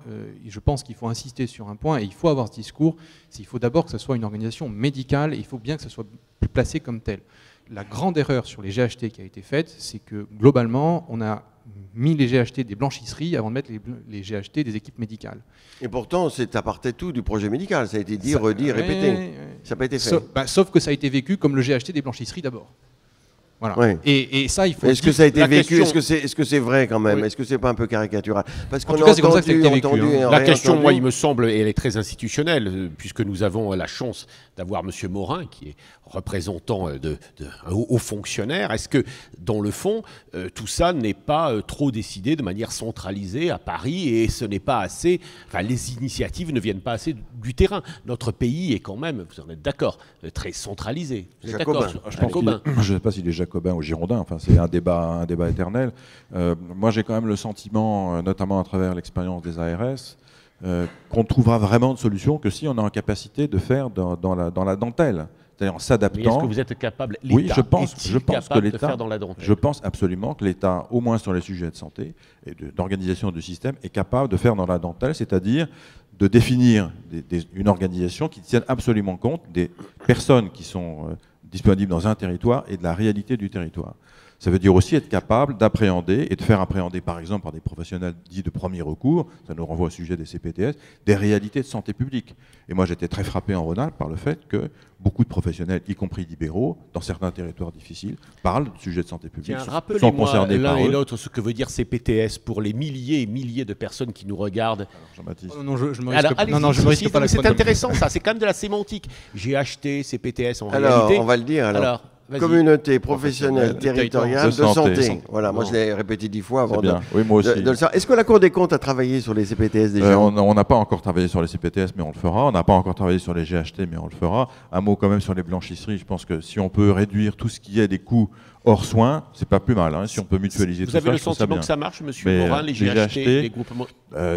je pense qu'il faut insister sur un point, et il faut avoir ce discours, il faut d'abord que ce soit une organisation médicale, et il faut bien que ce soit placé comme tel. La grande erreur sur les GHT qui a été faite, c'est que globalement, on a mis les GHT des blanchisseries avant de mettre les GHT des équipes médicales. Et pourtant, c'est à partir tout du projet médical. Ça a été dit, redit, répété. Ça n'a pas été fait. Sauf que ça a été vécu comme le GHT des blanchisseries d'abord. Voilà. Ouais. Et ça, il faut. Est-ce que ça a été vécu? Est-ce que c'est vrai quand même? Oui. Est-ce que c'est pas un peu caricatural? Parce qu'on a entendu. La question, moi, il me semble, elle est très institutionnelle, puisque nous avons la chance d'avoir M. Morin, qui est représentant un haut fonctionnaire. Est-ce que, dans le fond, tout ça n'est pas trop décidé de manière centralisée à Paris et ce n'est pas assez. Enfin, les initiatives ne viennent pas assez du terrain. Notre pays est quand même, vous en êtes d'accord, très centralisé. Vous êtes d'accord? Je ne sais pas s'il est jacobin ou girondin, enfin, c'est un débat éternel. Moi, j'ai quand même le sentiment, notamment à travers l'expérience des ARS, qu'on trouvera vraiment de solution que si on est en capacité de faire dans la dentelle. C'est-à-dire en s'adaptant. Est-ce que vous êtes capable, oui, je pense que l'État, de faire dans la dentelle? Je pense absolument que l'État, au moins sur les sujets de santé et d'organisation du système, est capable de faire dans la dentelle, c'est-à-dire de définir une organisation qui tienne absolument compte des personnes qui sont disponibles dans un territoire et de la réalité du territoire. Ça veut dire aussi être capable d'appréhender et de faire appréhender, par exemple, par des professionnels dits de premier recours, ça nous renvoie au sujet des CPTS, des réalités de santé publique. Et moi, j'étais très frappé en Rhône-Alpes par le fait que beaucoup de professionnels, y compris libéraux, dans certains territoires difficiles, parlent de sujets de santé publique, sont concernés par eux. L'un et l'autre, ce que veut dire CPTS pour les milliers et milliers de personnes qui nous regardent. Jean-Baptiste. Non, je me risque pas la. C'est intéressant, ça. C'est quand même de la sémantique. J'ai acheté CPTS en réalité. Alors, on va le dire. Alors. Communauté professionnelle territoriale de santé. Voilà, moi je l'ai répété 10 fois avant de le savoir. Est-ce que la Cour des comptes a travaillé sur les CPTS déjà? On n'a pas encore travaillé sur les CPTS, mais on le fera. On n'a pas encore travaillé sur les GHT, mais on le fera. Un mot quand même sur les blanchisseries. Je pense que si on peut réduire tout ce qui est des coûts hors soins, c'est pas plus mal. Hein, si on peut mutualiser tout ça. Vous avez le sentiment que ça marche, monsieur Morin, les GHT, les groupements?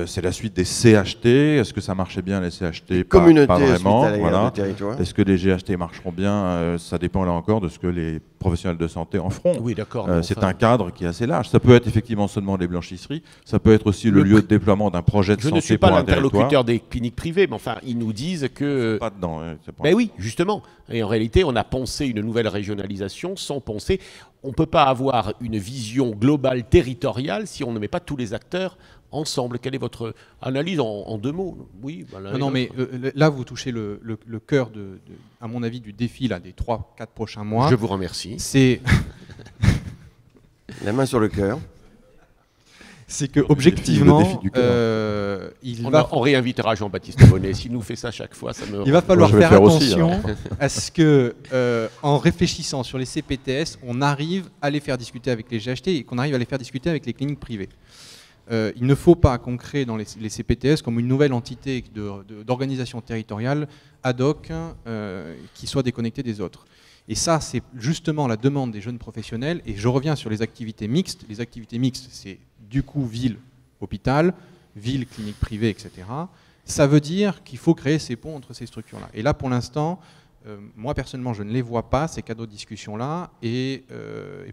C'est la suite des CHT. Est-ce que ça marchait bien, les CHT? Pas vraiment. Voilà. Est-ce que les GHT marcheront bien? Ça dépend là encore de ce que les professionnels de santé en feront. Oui, d'accord. C'est un cadre qui est assez large. Ça peut être effectivement seulement les blanchisseries, ça peut être aussi le lieu de déploiement d'un projet de Je santé ne suis pas pour un territoire. l'interlocuteur des cliniques privées, mais enfin, ils nous disent que... Pas dedans. C'est pas- Ben oui, justement. Et en réalité, on a pensé une nouvelle régionalisation sans penser... On ne peut pas avoir une vision globale territoriale si on ne met pas tous les acteurs ensemble. Quelle est votre analyse en 2 mots? Oui, ben Non, mais là, vous touchez le cœur, à mon avis, du défi là, des 3-4 prochains mois. Je vous remercie. C'est La main sur le cœur. que objectivement, le défi du cœur. On réinvitera Jean-Baptiste Bonnet. S'il nous fait ça chaque fois, ça me... il va falloir je vais faire faire aussi, attention à ce que, en réfléchissant sur les CPTS, on arrive à les faire discuter avec les GHT et qu'on arrive à les faire discuter avec les cliniques privées. Il ne faut pas qu'on crée dans les CPTS comme une nouvelle entité d'organisation territoriale ad hoc qui soit déconnectée des autres. Et ça, c'est justement la demande des jeunes professionnels. Et je reviens sur les activités mixtes. Les activités mixtes, c'est du coup ville-hôpital, ville-clinique privée, etc. Ça veut dire qu'il faut créer ces ponts entre ces structures-là. Et là, pour l'instant, moi personnellement, je ne les vois pas, ces canaux de discussion-là. Et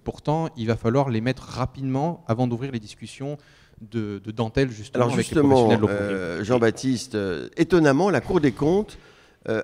pourtant, il va falloir les mettre rapidement avant d'ouvrir les discussions de dentelle, justement, Alors avec les justement, professionnels locaux. Jean-Baptiste, étonnamment, la Cour des comptes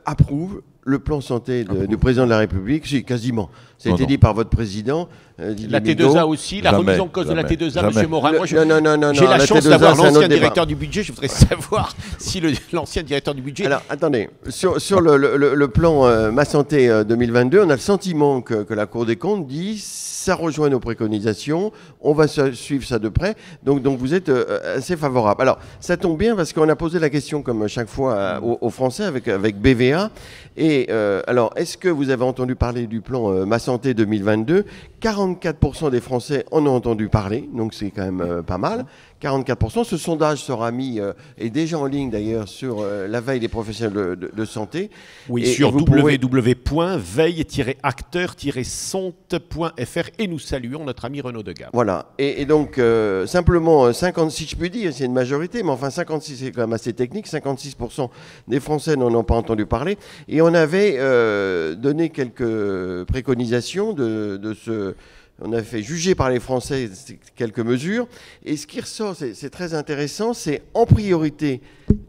approuve le plan santé du président de la République, si, quasiment. Ça a été dit par votre président. La T2A aussi, la remise en cause de la T2A, M. Morin. Moi, j'ai la chance d'avoir l'ancien directeur du budget. Je voudrais savoir si l'ancien directeur du budget... Alors, attendez. Sur le plan Ma Santé 2022, on a le sentiment que la Cour des comptes dit ça rejoint nos préconisations, on va suivre ça de près. Donc vous êtes assez favorable. Alors, ça tombe bien parce qu'on a posé la question, comme chaque fois, aux Français avec BVA. Et alors, est-ce que vous avez entendu parler du plan Ma Santé 2022 ? 44% des Français en ont entendu parler, donc c'est quand même pas mal. 44%. Ce sondage sera mis, est déjà en ligne d'ailleurs, sur la veille des professionnels de santé. Oui, et sur pouvez... www.veille-acteur-sonte.fr, et nous saluons notre ami Renaud Degas. Voilà. Et donc, simplement, 56, je peux dire, c'est une majorité, mais enfin 56, c'est quand même assez technique. 56% des Français n'en ont pas entendu parler. Et on avait donné quelques préconisations de ce... On a fait juger par les Français quelques mesures. Et ce qui ressort, c'est très intéressant, c'est en priorité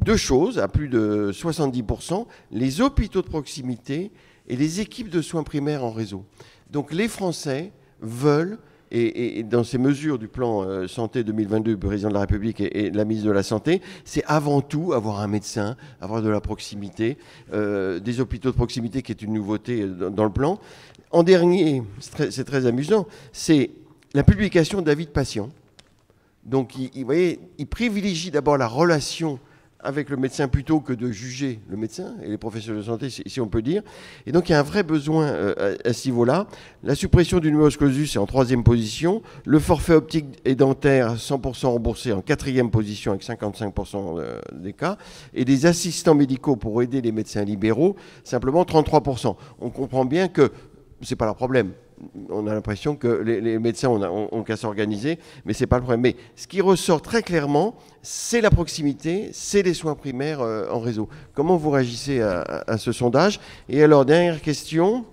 2 choses, à plus de 70%, les hôpitaux de proximité et les équipes de soins primaires en réseau. Donc les Français veulent, et dans ces mesures du plan santé 2022 du président de la République et de la ministre de la Santé, c'est avant tout avoir un médecin, avoir de la proximité, des hôpitaux de proximité qui est une nouveauté dans le plan. En dernier, c'est très amusant, c'est la publication d'avis de patients. Donc, vous voyez, il privilégie d'abord la relation avec le médecin plutôt que de juger le médecin et les professionnels de santé, si on peut dire. Et donc, il y a un vrai besoin à ce niveau-là. La suppression du numerus clausus est en 3e position. Le forfait optique et dentaire 100% remboursé en 4e position avec 55% des cas. Et des assistants médicaux pour aider les médecins libéraux, simplement 33%. On comprend bien que c'est pas leur problème. On a l'impression que les médecins ont qu'à s'organiser, mais c'est pas le problème. Mais ce qui ressort très clairement, c'est la proximité, c'est les soins primaires en réseau. Comment vous réagissez à ce sondage? Et alors, dernière question.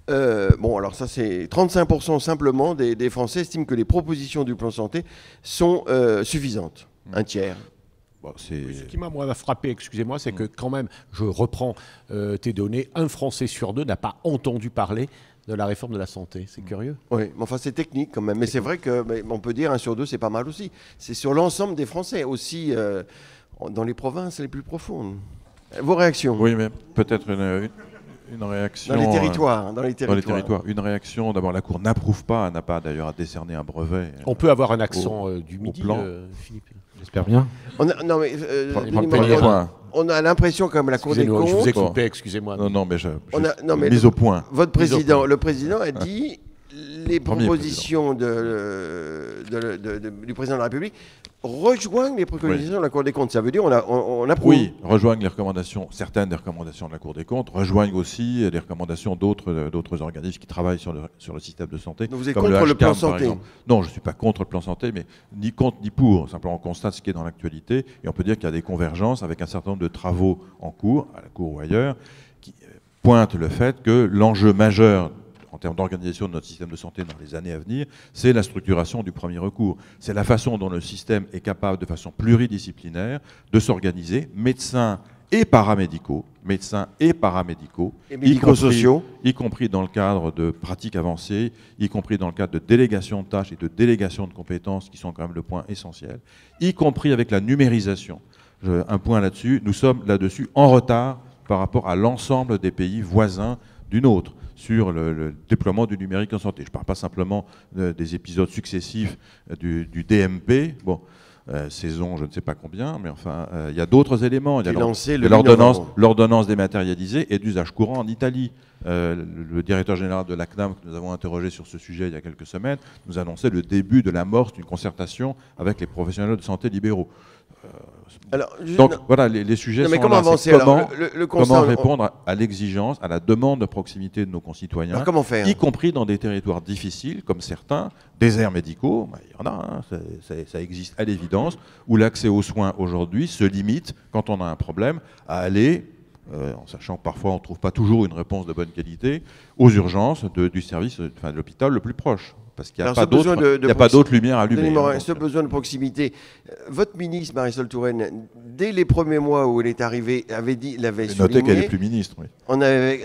Bon, alors ça, c'est 35% simplement des Français estiment que les propositions du plan santé sont suffisantes. Un tiers. Bon, ce qui m'a frappé, excusez-moi, c'est que quand même, je reprends tes données, 1 Français sur 2 n'a pas entendu parler de la réforme de la santé. C'est curieux. Oui, mais enfin c'est technique quand même. Mais c'est vrai qu'on peut dire 1 sur 2, c'est pas mal aussi. C'est sur l'ensemble des Français, aussi dans les provinces les plus profondes. Vos réactions? Oui, mais peut-être une réaction... Dans les territoires. Dans les territoires. Une réaction, d'abord, la Cour n'approuve pas, n'a pas d'ailleurs à décerner un brevet. On peut avoir un accent du Midi, Philippe. J'espère bien. Non, mais on a l'impression, comme la Cour des comptes... Je vous ai coupé, excusez-moi. Non, mais mise au point. Votre président, le président a dit les propositions du président de la République rejoignent les préconisations de la Cour des comptes. Ça veut dire on approuve. Oui, rejoignent les recommandations, certaines des recommandations de la Cour des comptes, rejoignent aussi les recommandations d'autres organismes qui travaillent sur le système de santé. Donc vous êtes comme contre le plan HCAM, santé? Non, je ne suis pas contre le plan santé, mais ni contre ni pour. Simplement, on constate ce qui est dans l'actualité et on peut dire qu'il y a des convergences avec un certain nombre de travaux en cours, à la Cour ou ailleurs, qui pointent le fait que l'enjeu majeur en termes d'organisation de notre système de santé dans les années à venir, c'est la structuration du premier recours. C'est la façon dont le système est capable, de façon pluridisciplinaire, de s'organiser, médecins et paramédicaux, Et médico-sociaux. y compris dans le cadre de pratiques avancées, y compris dans le cadre de délégation de tâches et de délégation de compétences, qui sont quand même le point essentiel, y compris avec la numérisation. Un point là-dessus, nous sommes là-dessus en retard par rapport à l'ensemble des pays voisins du nôtre sur le déploiement du numérique en santé. Je ne parle pas simplement des épisodes successifs du DMP, bon, saison je ne sais pas combien, mais enfin, il y a d'autres éléments. Il y a l'ordonnance dématérialisée et d'usage courant en Italie. Le directeur général de la CNAM, que nous avons interrogé sur ce sujet il y a quelques semaines, nous annonçait le début de l'amorce d'une concertation avec les professionnels de santé libéraux. Alors, donc voilà, les sujets sont comment là. avancer Comment répondre à l'exigence, à la demande de proximité de nos concitoyens, alors, comment faire, y compris dans des territoires difficiles, comme certains, déserts médicaux, il y en a, hein, ça existe à l'évidence, où l'accès aux soins aujourd'hui se limite, quand on a un problème, à aller, en sachant que parfois on ne trouve pas toujours une réponse de bonne qualité, aux urgences du service, enfin, de l'hôpital le plus proche. Parce qu'il n'y a pas d'autre lumière allumée. Ce besoin de proximité. Votre ministre, Marisol Touraine, dès les premiers mois où elle est arrivée, l'avait souligné. Notez qu'elle n'est plus ministre, oui.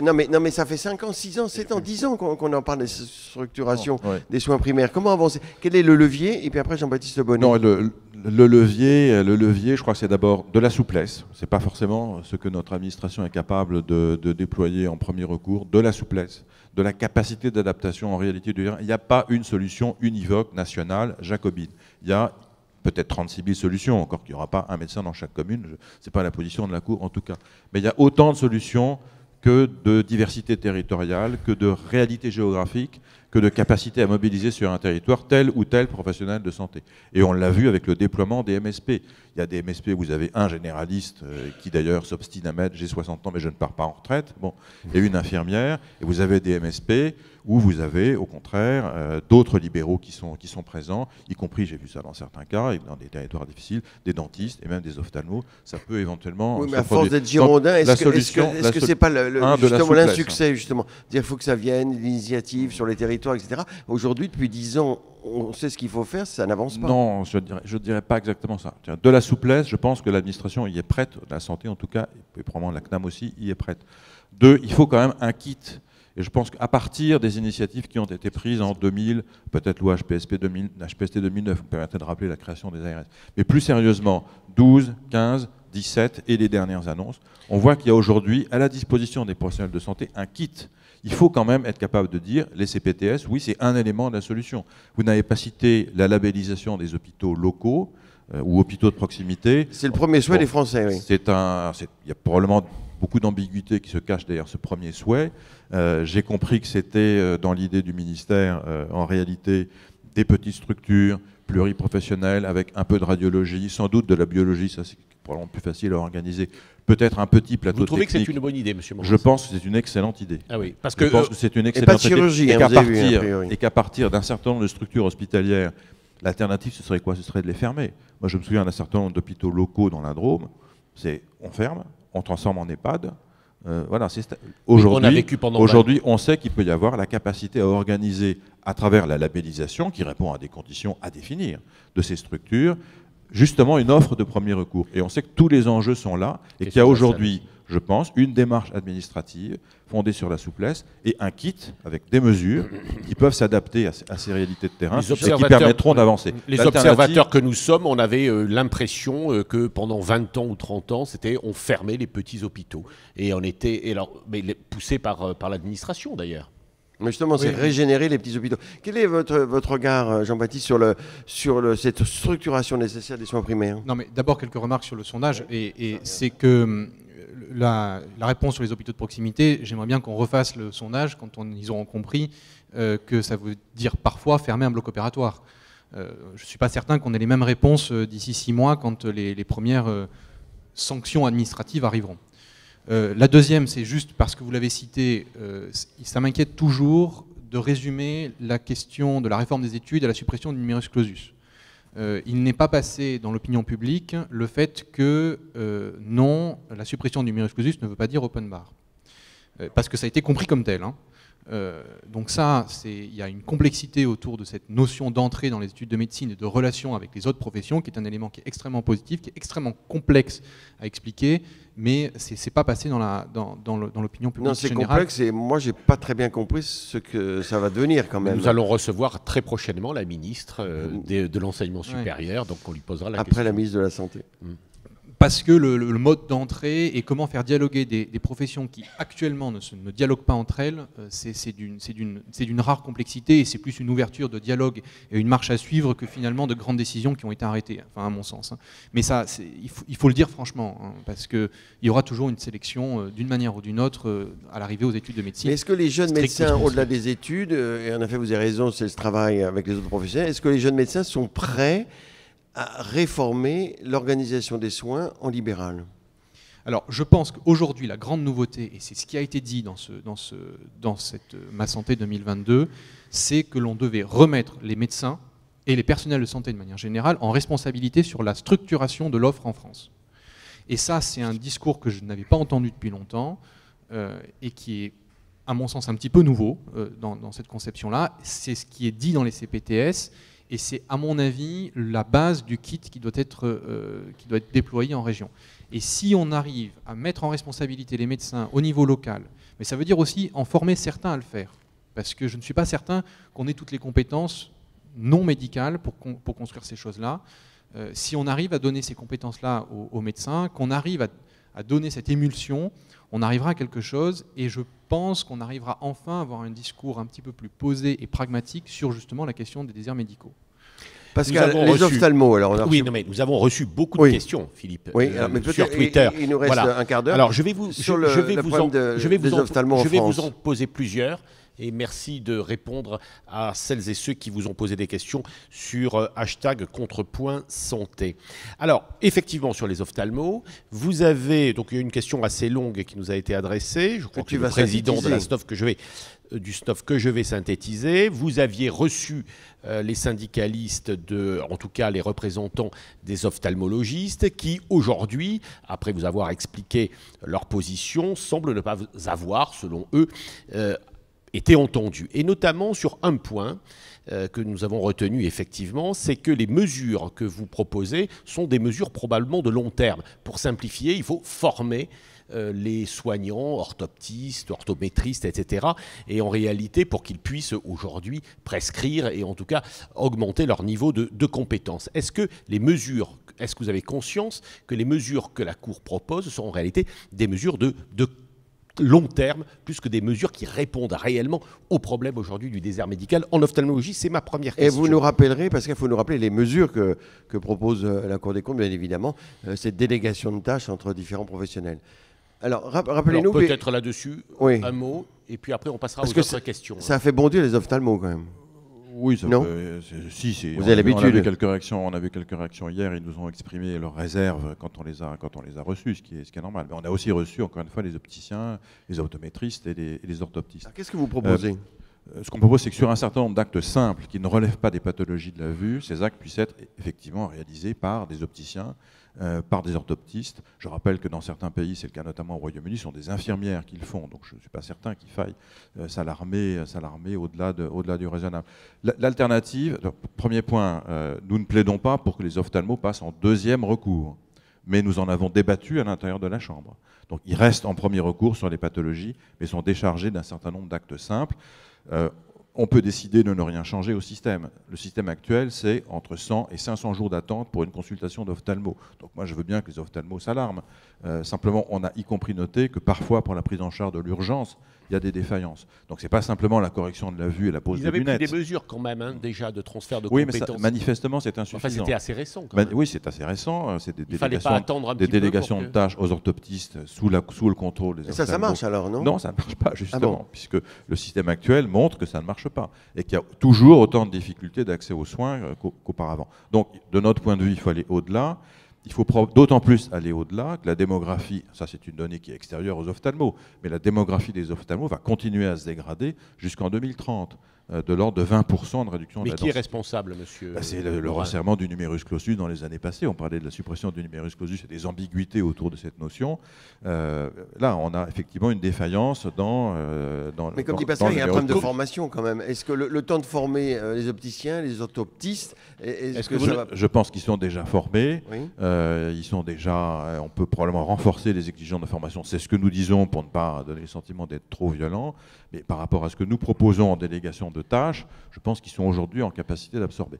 Non, mais ça fait 5 ans, 6 ans, 7 ans, 10 ans qu'on en parle de structuration des soins primaires. Comment avancer? Quel est le levier? Et puis après, Jean-Baptiste Bonnet. Non, le levier, je crois que c'est d'abord de la souplesse. Ce n'est pas forcément ce que notre administration est capable de déployer en premier recours. De la souplesse, de la capacité d'adaptation en réalité du terrain. Il n'y a pas une solution univoque, nationale, jacobine. Il y a peut-être 36 000 solutions, encore qu'il n'y aura pas un médecin dans chaque commune. Ce n'est pas la position de la Cour en tout cas. Mais il y a autant de solutions que de diversité territoriale, que de réalité géographique, que de capacité à mobiliser sur un territoire tel ou tel professionnel de santé. Et on l'a vu avec le déploiement des MSP. Il y a des MSP où vous avez un généraliste qui d'ailleurs s'obstine à mettre « j'ai 60 ans mais je ne pars pas en retraite », bon, et une infirmière, et vous avez des MSP où vous avez au contraire d'autres libéraux qui sont présents, y compris, j'ai vu ça dans certains cas, et dans des territoires difficiles, des dentistes et même des ophtalmos. Ça peut éventuellement... Oui, mais à force d'être girondin, est-ce que c'est pas justement l'insuccès, justement, dire qu'il faut que ça vienne, l'initiative sur les territoires, etc. Aujourd'hui, depuis 10 ans, on sait ce qu'il faut faire, ça n'avance pas. Non, je ne dirais pas exactement ça. De la souplesse, je pense que l'administration y est prête, la santé en tout cas, et probablement la CNAM aussi, y est prête. 2, il faut quand même un kit. Et je pense qu'à partir des initiatives qui ont été prises en 2000, peut-être loi HPST 2009, vous me permettez de rappeler la création des ARS, mais plus sérieusement, 12, 15, 17 et les dernières annonces, on voit qu'il y a aujourd'hui à la disposition des professionnels de santé un kit. Il faut quand même être capable de dire, les CPTS, oui, c'est un élément de la solution. Vous n'avez pas cité la labellisation des hôpitaux locaux ou hôpitaux de proximité. C'est le premier souhait des Français, oui. Il y a probablement beaucoup d'ambiguïté qui se cache derrière ce premier souhait. J'ai compris que c'était dans l'idée du ministère, en réalité, des petites structures pluriprofessionnelles avec un peu de radiologie, sans doute de la biologie, ça c'est probablement plus facile à organiser. Peut-être un petit plateau technique. Vous trouvez que c'est une bonne idée, monsieur Morin? Je pense que c'est une excellente idée. Ah oui, parce je pense que c'est une excellente idée. Et pas de chirurgie, et qu'à partir d'un certain nombre de structures hospitalières, l'alternative, ce serait quoi? Ce serait de les fermer. Moi, je me souviens d'un certain nombre d'hôpitaux locaux dans la Drôme. On ferme, on transforme en EHPAD. Voilà, aujourd'hui, on sait qu'il peut y avoir la capacité à organiser à travers la labellisation, qui répond à des conditions à définir de ces structures, justement une offre de premier recours. Et on sait que tous les enjeux sont là et qu'il y a aujourd'hui, je pense, une démarche administrative fondée sur la souplesse et un kit avec des mesures qui peuvent s'adapter à ces réalités de terrain et qui permettront d'avancer. Les observateurs que nous sommes, on avait l'impression que pendant 20 ans ou 30 ans, on fermait les petits hôpitaux. Et on était poussé par l'administration d'ailleurs. Mais justement, c'est régénérer les petits hôpitaux. Quel est votre regard, Jean-Baptiste, sur cette structuration nécessaire des soins primaires? Non, mais d'abord quelques remarques sur le sondage. Et c'est que la réponse sur les hôpitaux de proximité, j'aimerais bien qu'on refasse le sondage quand ils auront compris que ça veut dire parfois fermer un bloc opératoire. Je ne suis pas certain qu'on ait les mêmes réponses d'ici 6 mois quand les premières sanctions administratives arriveront. La deuxième, c'est juste parce que vous l'avez cité, ça m'inquiète toujours de résumer la question de la réforme des études à la suppression du numerus clausus. Il n'est pas passé dans l'opinion publique le fait que non, la suppression du numerus clausus ne veut pas dire open bar. Parce que ça a été compris comme tel. Hein. Donc ça, il y a une complexité autour de cette notion d'entrée dans les études de médecine et de relation avec les autres professions, qui est un élément qui est extrêmement positif, qui est extrêmement complexe à expliquer, mais c'est pas passé dans l'opinion publique Non, c'est générale. complexe et moi, j'ai pas très bien compris ce que ça va devenir quand même. Nous allons recevoir très prochainement la ministre de l'enseignement supérieur, donc on lui posera la question. Après la ministre de la Santé. Parce que le mode d'entrée et comment faire dialoguer des professions qui actuellement ne dialoguent pas entre elles, c'est d'une rare complexité et c'est plus une ouverture de dialogue et une marche à suivre que finalement de grandes décisions qui ont été arrêtées, enfin à mon sens. Mais ça, il faut le dire franchement, parce qu'il y aura toujours une sélection d'une manière ou d'une autre à l'arrivée aux études de médecine. Mais est-ce que les jeunes médecins, au-delà des études, et en effet vous avez raison, c'est le travail avec les autres professionnels, est-ce que les jeunes médecins sont prêts à réformer l'organisation des soins en libéral? Alors, je pense qu'aujourd'hui, la grande nouveauté, et c'est ce qui a été dit dans cette Ma Santé 2022, c'est que l'on devait remettre les médecins et les personnels de santé de manière générale en responsabilité sur la structuration de l'offre en France. Et ça, c'est un discours que je n'avais pas entendu depuis longtemps et qui est, à mon sens, un petit peu nouveau dans cette conception-là. C'est ce qui est dit dans les CPTS. Et c'est, à mon avis, la base du kit qui doit être déployé en région. Et si on arrive à mettre en responsabilité les médecins au niveau local, mais ça veut dire aussi en former certains à le faire, parce que je ne suis pas certain qu'on ait toutes les compétences non médicales pour construire ces choses-là. Si on arrive à donner ces compétences-là aux médecins, qu'on arrive à donner cette émulsion, on arrivera à quelque chose, et je pense qu'on arrivera enfin à avoir un discours un petit peu plus posé et pragmatique sur justement la question des déserts médicaux. Pascal, les ophtalmos, alors on a reçu... Oui, non, mais nous avons reçu beaucoup de questions, Philippe, sur Twitter. Il nous reste un quart d'heure. Alors, je vais vous en poser plusieurs. Et merci de répondre à celles et ceux qui vous ont posé des questions sur #contrepoint-santé. Alors, effectivement, sur les ophtalmos, vous avez, donc il y a une question assez longue qui nous a été adressée. Je crois que le président de la SNOF du SNOF que je vais synthétiser. Vous aviez reçu les syndicalistes, en tout cas les représentants des ophtalmologistes, qui aujourd'hui, après vous avoir expliqué leur position, semblent ne pas avoir, selon eux, été entendus. Et notamment sur un point que nous avons retenu effectivement, c'est que les mesures que vous proposez sont des mesures probablement de long terme. Pour simplifier, il faut former les soignants, orthoptistes, orthométristes, etc. Et en réalité, pour qu'ils puissent aujourd'hui prescrire et en tout cas augmenter leur niveau de compétence. Est-ce que vous avez conscience que les mesures que la Cour propose sont en réalité des mesures de long terme, plus que des mesures qui répondent réellement aux problèmes aujourd'hui du désert médical en ophtalmologie? C'est ma première question. Et vous nous rappellerez, parce qu'il faut nous rappeler les mesures que propose la Cour des comptes, bien évidemment, cette délégation de tâches entre différents professionnels. Alors, rappelez-nous... Peut-être là-dessus, un mot, et puis après on passera aux autres questions. Ça a fait bondir les ophtalmos quand même. Oui, ça non. Vous avez l'habitude. On avait quelques réactions hier. Ils nous ont exprimé leurs réserves quand on les a reçus, ce qui est normal. Mais on a aussi reçu, encore une fois, les opticiens, les optométristes et les orthoptistes. Qu'est-ce que vous proposez? Ce qu'on propose, c'est que sur un certain nombre d'actes simples qui ne relèvent pas des pathologies de la vue, ces actes puissent être effectivement réalisés par des opticiens, par des orthoptistes. Je rappelle que dans certains pays, c'est le cas notamment au Royaume-Uni, ce sont des infirmières qui le font. Donc je ne suis pas certain qu'il faille s'alarmer au-delà du raisonnable. L'alternative, premier point, nous ne plaidons pas pour que les ophtalmos passent en deuxième recours, mais nous en avons débattu à l'intérieur de la Chambre. Donc ils restent en premier recours sur les pathologies, mais sont déchargés d'un certain nombre d'actes simples. On peut décider de ne rien changer au système. Le système actuel, c'est entre 100 et 500 jours d'attente pour une consultation d'ophtalmo. Donc moi, je veux bien que les ophtalmos s'alarment. Simplement, on a y compris noté que parfois, pour la prise en charge de l'urgence, il y a des défaillances. Donc c'est pas simplement la correction de la vue et la pose de lunettes. Vous avez pris des mesures quand même, déjà, de transfert de compétences. Oui, mais manifestement, c'est insuffisant. Enfin, c'était assez récent quand même. Oui, c'est assez récent. C'est des délégations de tâches aux orthoptistes sous le contrôle des ophtalmos. Ça marche alors, non? Non, ça ne marche pas, justement, puisque le système actuel montre que ça ne marche pas et qu'il y a toujours autant de difficultés d'accès aux soins qu'auparavant. Donc, de notre point de vue, il faut aller au-delà. Il faut d'autant plus aller au-delà que la démographie, ça c'est une donnée qui est extérieure aux ophtalmos, mais la démographie des ophtalmos va continuer à se dégrader jusqu'en 2030. de l'ordre de 20% de réduction de Mais la qui est densité. responsable, monsieur C'est le Morin resserrement du numerus clausus dans les années passées. On parlait de la suppression du numerus clausus et des ambiguïtés autour de cette notion. Là, on a effectivement une défaillance dans Mais comme dit dans Pascal, le il y a un numéro problème de clausus. formation quand même. Est-ce que le temps de former les opticiens, les orthoptistes, est-ce que ça va... Je pense qu'ils sont déjà formés. Oui. Ils sont déjà. On peut probablement renforcer les exigences de formation. C'est ce que nous disons pour ne pas donner le sentiment d'être trop violent. Mais par rapport à ce que nous proposons en délégation de tâches, je pense qu'ils sont aujourd'hui en capacité d'absorber.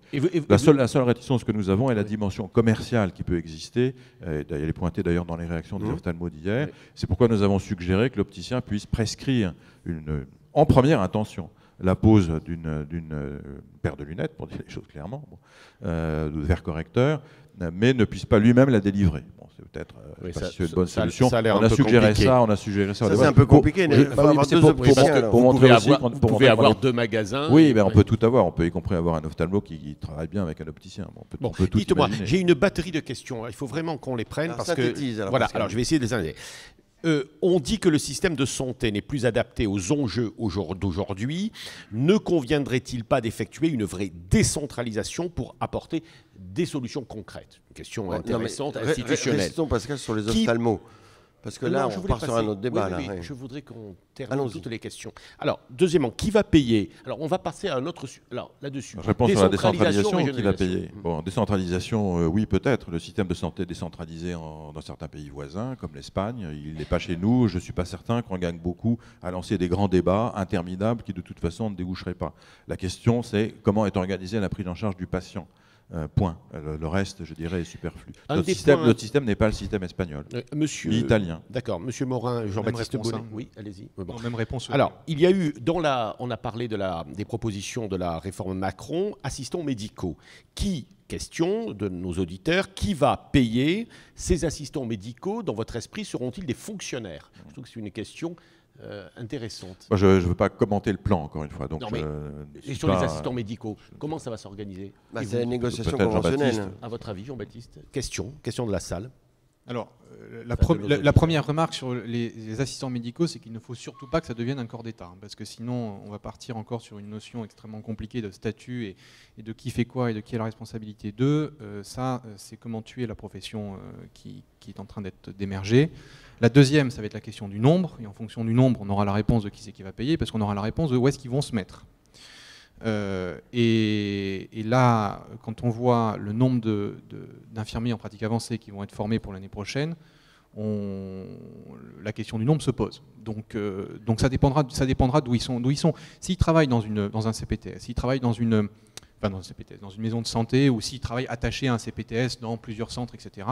La seule réticence que nous avons est la dimension commerciale qui peut exister. Elle est pointée d'ailleurs dans les réactions des ophtalmos d'hier. C'est pourquoi nous avons suggéré que l'opticien puisse prescrire en première intention la pose d'une paire de lunettes, pour dire les choses clairement, de verre correcteur, mais ne puisse pas lui-même la délivrer. Bon, c'est peut-être une bonne solution. On a suggéré ça. Ça, c'est un peu compliqué. Il faut avoir deux opticiens. Vous pouvez avoir deux magasins. Oui, mais on peut tout avoir. On peut y compris avoir un ophtalmo qui travaille bien avec un opticien. On peut tout dites-moi, imaginer. j'ai une batterie de questions. Il faut vraiment qu'on les prenne parce que voilà. Alors, je vais essayer de les analyser. On dit que le système de santé n'est plus adapté aux enjeux d'aujourd'hui. Ne conviendrait-il pas d'effectuer une vraie décentralisation pour apporter des solutions concrètes? Une question intéressante, institutionnelle. Restons, Pascal, sur les ophtalmos. Parce que là, on part sur un autre débat. Oui, je voudrais qu'on termine toutes les questions. Alors, deuxièmement, qui va payer? Alors, on va passer à un autre... Alors, là-dessus. Je réponds sur la décentralisation, qui va payer. Bon, décentralisation, oui, peut-être. Le système de santé décentralisé dans certains pays voisins, comme l'Espagne, il n'est pas chez nous. Je ne suis pas certain qu'on gagne beaucoup à lancer des grands débats interminables qui, de toute façon, ne déboucheraient pas. La question, c'est comment est organisée la prise en charge du patient. Point. Le reste, je dirais, est superflu. Notre système n'est pas le système espagnol, ni italien. D'accord. Monsieur Morin, Jean-Baptiste Bonnet. Oui, allez-y. Bon. Même réponse. Alors, il y a eu, on a parlé des propositions de la réforme Macron, assistants médicaux. Question de nos auditeurs, qui va payer ces assistants médicaux? Dans votre esprit, seront-ils des fonctionnaires? Je trouve que c'est une question intéressante. Moi, je ne veux pas commenter le plan, encore une fois. Donc, non, mais et sur les assistants médicaux, comment ça va s'organiser? C'est la négociation conventionnelle. À votre avis, Jean-Baptiste? Question de la salle. Alors, la première remarque sur les assistants médicaux, c'est qu'il ne faut surtout pas que ça devienne un corps d'État, parce que sinon, on va partir encore sur une notion extrêmement compliquée de statut et de qui fait quoi et de qui a la responsabilité d'eux. Ça, c'est comment tuer la profession qui est en train d'émerger. La deuxième, ça va être la question du nombre, et en fonction du nombre, on aura la réponse de qui c'est qui va payer, parce qu'on aura la réponse de où est-ce qu'ils vont se mettre. Et là, quand on voit le nombre d'infirmiers en pratique avancée qui vont être formés pour l'année prochaine, la question du nombre se pose. Donc ça dépendra d'où ils sont. S'ils travaillent dans un CPTS, s'ils travaillent dans une maison de santé, ou s'ils travaillent attachés à un CPTS dans plusieurs centres, etc.,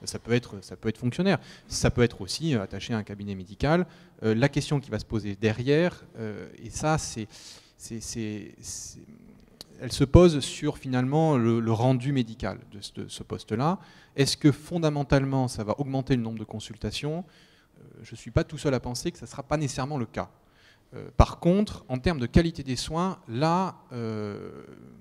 ça peut être fonctionnaire. Ça peut être aussi attaché à un cabinet médical. La question qui va se poser derrière, et ça, elle se pose sur finalement le rendu médical de ce poste-là. Est-ce que fondamentalement ça va augmenter le nombre de consultations? Je ne suis pas tout seul à penser que ça ne sera pas nécessairement le cas. Par contre, en termes de qualité des soins, là,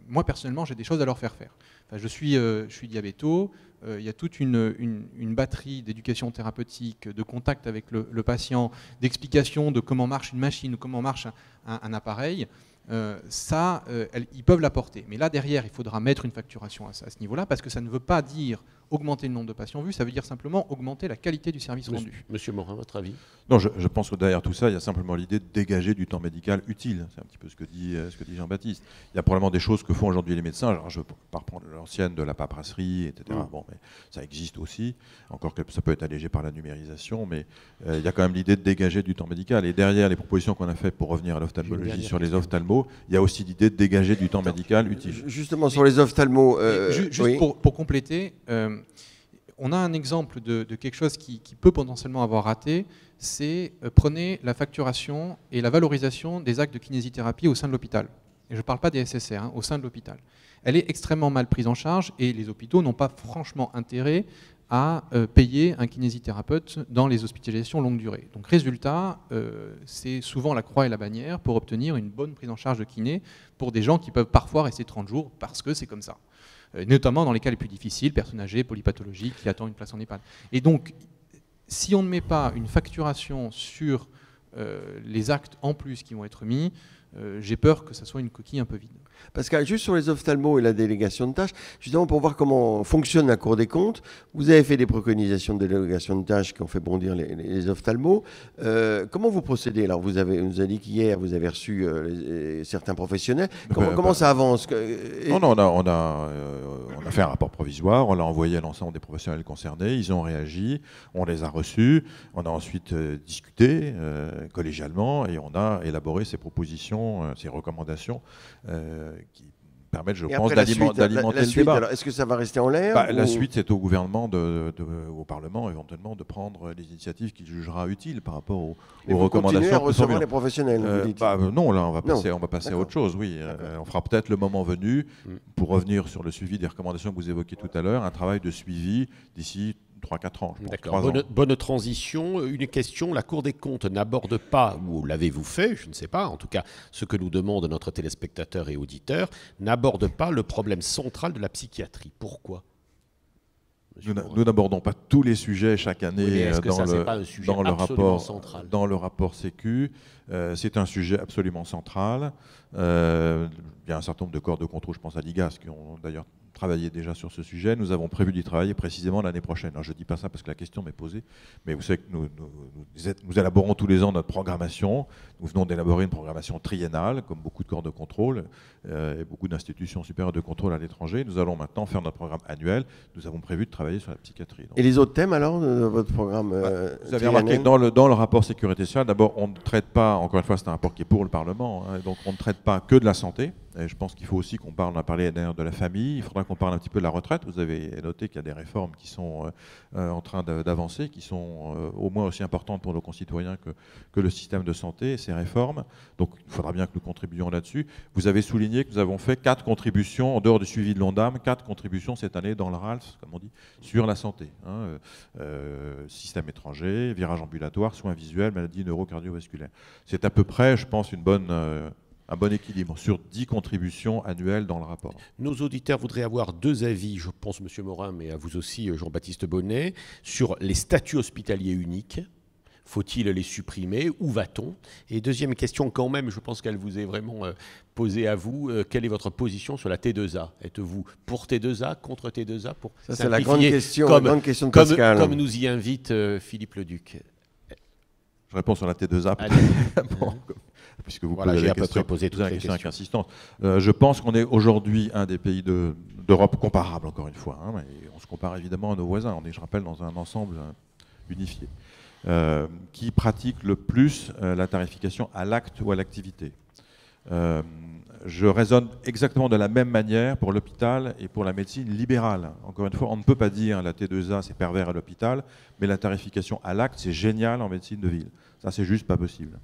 moi personnellement, j'ai des choses à leur faire faire. Enfin, je suis diabéto, il y a toute une batterie d'éducation thérapeutique, de contact avec le patient, d'explication de comment marche une machine ou comment marche un appareil. Ils peuvent l'apporter. Mais là, derrière, il faudra mettre une facturation à ce niveau-là, parce que ça ne veut pas dire augmenter le nombre de patients vus, ça veut dire simplement augmenter la qualité du service rendu. Monsieur Morin, votre avis? Non, je pense que derrière tout ça, il y a simplement l'idée de dégager du temps médical utile. C'est un petit peu ce que dit Jean-Baptiste. Il y a probablement des choses que font aujourd'hui les médecins. Alors, je ne veux pas reprendre l'ancienne de la paperasserie, etc. Bon, mais ça existe aussi. Encore que ça peut être allégé par la numérisation, mais il y a quand même l'idée de dégager du temps médical. Et derrière les propositions qu'on a faites pour revenir à l'ophtalmologie sur les ophtalmos, il y a aussi l'idée de dégager du temps médical utile. Justement, sur les ophtalmos... juste oui. pour compléter... on a un exemple de quelque chose qui peut potentiellement avoir raté, c'est prenez la facturation et la valorisation des actes de kinésithérapie au sein de l'hôpital. Et je ne parle pas des SSR, au sein de l'hôpital. Elle est extrêmement mal prise en charge et les hôpitaux n'ont pas franchement intérêt à payer un kinésithérapeute dans les hospitalisations longue durée. Donc résultat, c'est souvent la croix et la bannière pour obtenir une bonne prise en charge de kiné pour des gens qui peuvent parfois rester 30 jours parce que c'est comme ça. Notamment dans les cas les plus difficiles, personnes âgées, polypathologiques, qui attendent une place en EHPAD. Et donc, si on ne met pas une facturation sur les actes en plus qui vont être mis, j'ai peur que ça soit une coquille un peu vide. Pascal, juste sur les ophtalmos et la délégation de tâches, justement pour voir comment fonctionne la Cour des comptes, vous avez fait des préconisations de délégation de tâches qui ont fait bondir les ophtalmos. Comment vous procédez? Alors vous avez dit qu'hier vous avez reçu certains professionnels. Comment ça avance? Non, on a fait un rapport provisoire, on l'a envoyé à l'ensemble des professionnels concernés, ils ont réagi, on les a reçus, on a ensuite discuté collégialement et on a élaboré ces propositions, ces recommandations qui permettent, je pense, d'alimenter le débat. Est-ce que ça va rester en l'air? La suite, c'est au gouvernement, au Parlement, éventuellement, de prendre les initiatives qu'il jugera utiles par rapport aux recommandations. Vous continuez à recevoir les professionnels, vous dites. Non, là, on va passer à autre chose, oui. On fera peut-être le moment venu, pour revenir sur le suivi des recommandations que vous évoquiez tout à l'heure, un travail de suivi d'ici 3-4 ans. D'accord. Bonne transition. Une question. La Cour des comptes n'aborde pas, ou l'avez-vous fait, je ne sais pas, en tout cas ce que nous demande notre téléspectateur et auditeur, n'aborde pas le problème central de la psychiatrie. Pourquoi? Nous n'abordons pas tous les sujets chaque année dans le rapport Sécu. C'est un sujet absolument central. Il y a un certain nombre de corps de contrôle, je pense à l'IGAS, qui ont d'ailleurs travaillé déjà sur ce sujet. Nous avons prévu d'y travailler précisément l'année prochaine. Alors, je ne dis pas ça parce que la question m'est posée, mais vous savez que nous élaborons tous les ans notre programmation. Nous venons d'élaborer une programmation triennale, comme beaucoup de corps de contrôle et beaucoup d'institutions supérieures de contrôle à l'étranger. Nous allons maintenant faire notre programme annuel. Nous avons prévu de travailler sur la psychiatrie. Donc. Et les autres thèmes alors de votre programme Vous avez remarqué que dans le rapport sécurité sociale, d'abord, on ne traite pas, encore une fois, c'est un rapport qui est pour le Parlement, donc on ne traite pas que de la santé. Et je pense qu'il faut aussi qu'on parle, on a parlé d'ailleurs de la famille, il faudra qu'on parle un petit peu de la retraite. Vous avez noté qu'il y a des réformes qui sont en train d'avancer, qui sont au moins aussi importantes pour nos concitoyens que le système de santé et ces réformes. Donc il faudra bien que nous contribuions là-dessus. Vous avez souligné que nous avons fait 4 contributions, en dehors du suivi de l'ONDAM, 4 contributions cette année dans le RALF, comme on dit, sur la santé. Système étranger, virage ambulatoire, soins visuels, maladies neurocardiovasculaires. C'est à peu près, je pense, un bon équilibre sur 10 contributions annuelles dans le rapport. Nos auditeurs voudraient avoir 2 avis, je pense, M. Morin, mais à vous aussi, Jean-Baptiste Bonnet, sur les statuts hospitaliers uniques. Faut-il les supprimer? Où va-t-on? Et deuxième question, quand même, je pense qu'elle vous est vraiment posée à vous. Quelle est votre position sur la T2A? Êtes-vous pour T2A, contre T2A? Ça, c'est la grande question de Pascal. Comme nous y invite Philippe Leduc. Je réponds sur la T2A. Puisque vous posez la question avec insistance. Je pense qu'on est aujourd'hui un des pays d'Europe comparable, encore une fois. Et on se compare évidemment à nos voisins. On est, je rappelle, dans un ensemble unifié. Qui pratique le plus la tarification à l'acte ou à l'activité. Je raisonne exactement de la même manière pour l'hôpital et pour la médecine libérale. Encore une fois, on ne peut pas dire la T2A c'est pervers à l'hôpital, mais la tarification à l'acte c'est génial en médecine de ville. Ça c'est juste pas possible.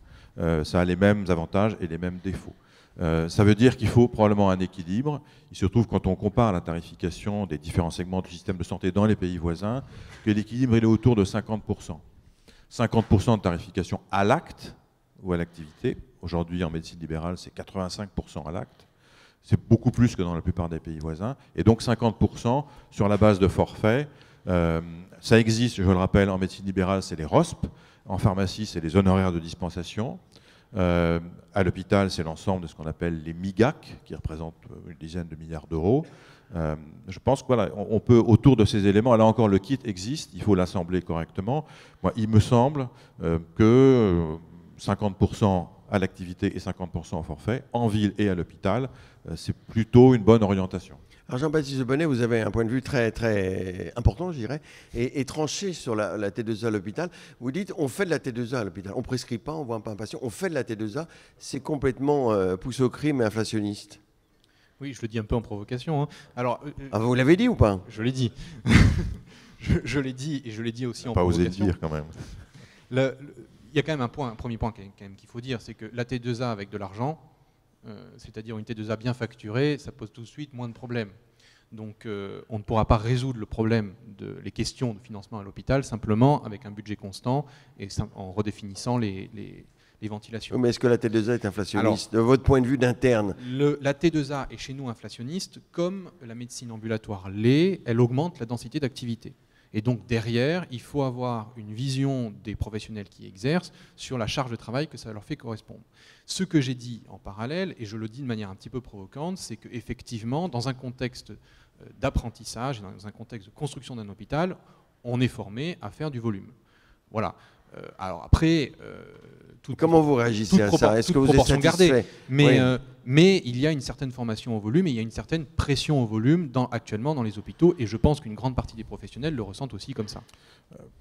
Ça a les mêmes avantages et les mêmes défauts. Ça veut dire qu'il faut probablement un équilibre. Il se trouve quand on compare la tarification des différents segments du système de santé dans les pays voisins, que l'équilibre est autour de 50%. 50% de tarification à l'acte ou à l'activité. Aujourd'hui, en médecine libérale, c'est 85% à l'acte. C'est beaucoup plus que dans la plupart des pays voisins. Et donc 50% sur la base de forfait. Ça existe, je le rappelle, en médecine libérale, c'est les ROSP. En pharmacie, c'est les honoraires de dispensation. À l'hôpital, c'est l'ensemble de ce qu'on appelle les MIGAC, qui représentent une dizaine de milliards d'euros. Je pense que voilà, on peut, autour de ces éléments, là encore le kit existe, il faut l'assembler correctement. Moi, il me semble que 50% à l'activité et 50% au forfait, en ville et à l'hôpital, c'est plutôt une bonne orientation. Alors Jean-Baptiste Bonnet, vous avez un point de vue très, très important, je dirais, et tranché sur la T2A à l'hôpital. Vous dites, on fait de la T2A à l'hôpital. On ne prescrit pas, on ne voit pas un patient. On fait de la T2A, c'est complètement poussé au crime et inflationniste. Oui, je le dis un peu en provocation. Alors, vous l'avez dit ou pas? Je l'ai dit. je l'ai dit, et je l'ai dit aussi en pas provocation. Pas osé le dire quand même. Il y a quand même un premier point qu'il faut dire, c'est que la T2A avec de l'argent, c'est-à-dire une T2A bien facturée, ça pose tout de suite moins de problèmes. Donc on ne pourra pas résoudre le problème les questions de financement à l'hôpital simplement avec un budget constant et en redéfinissant les ventilations. Mais est-ce que la T2A est inflationniste? De votre point de vue d'interne? La T2A est chez nous inflationniste, comme la médecine ambulatoire l'est, elle augmente la densité d'activité. Et donc derrière, il faut avoir une vision des professionnels qui exercent sur la charge de travail que ça leur fait correspondre. Ce que j'ai dit en parallèle, et je le dis de manière un petit peu provocante, c'est qu'effectivement, dans un contexte d'apprentissage, dans un contexte de construction d'un hôpital, on est formé à faire du volume. Voilà. Alors après, comment vous réagissez à ça? Est-ce que vous êtes satisfait? Mais il y a une certaine formation au volume et il y a une certaine pression au volume actuellement dans les hôpitaux, et je pense qu'une grande partie des professionnels le ressentent aussi comme ça.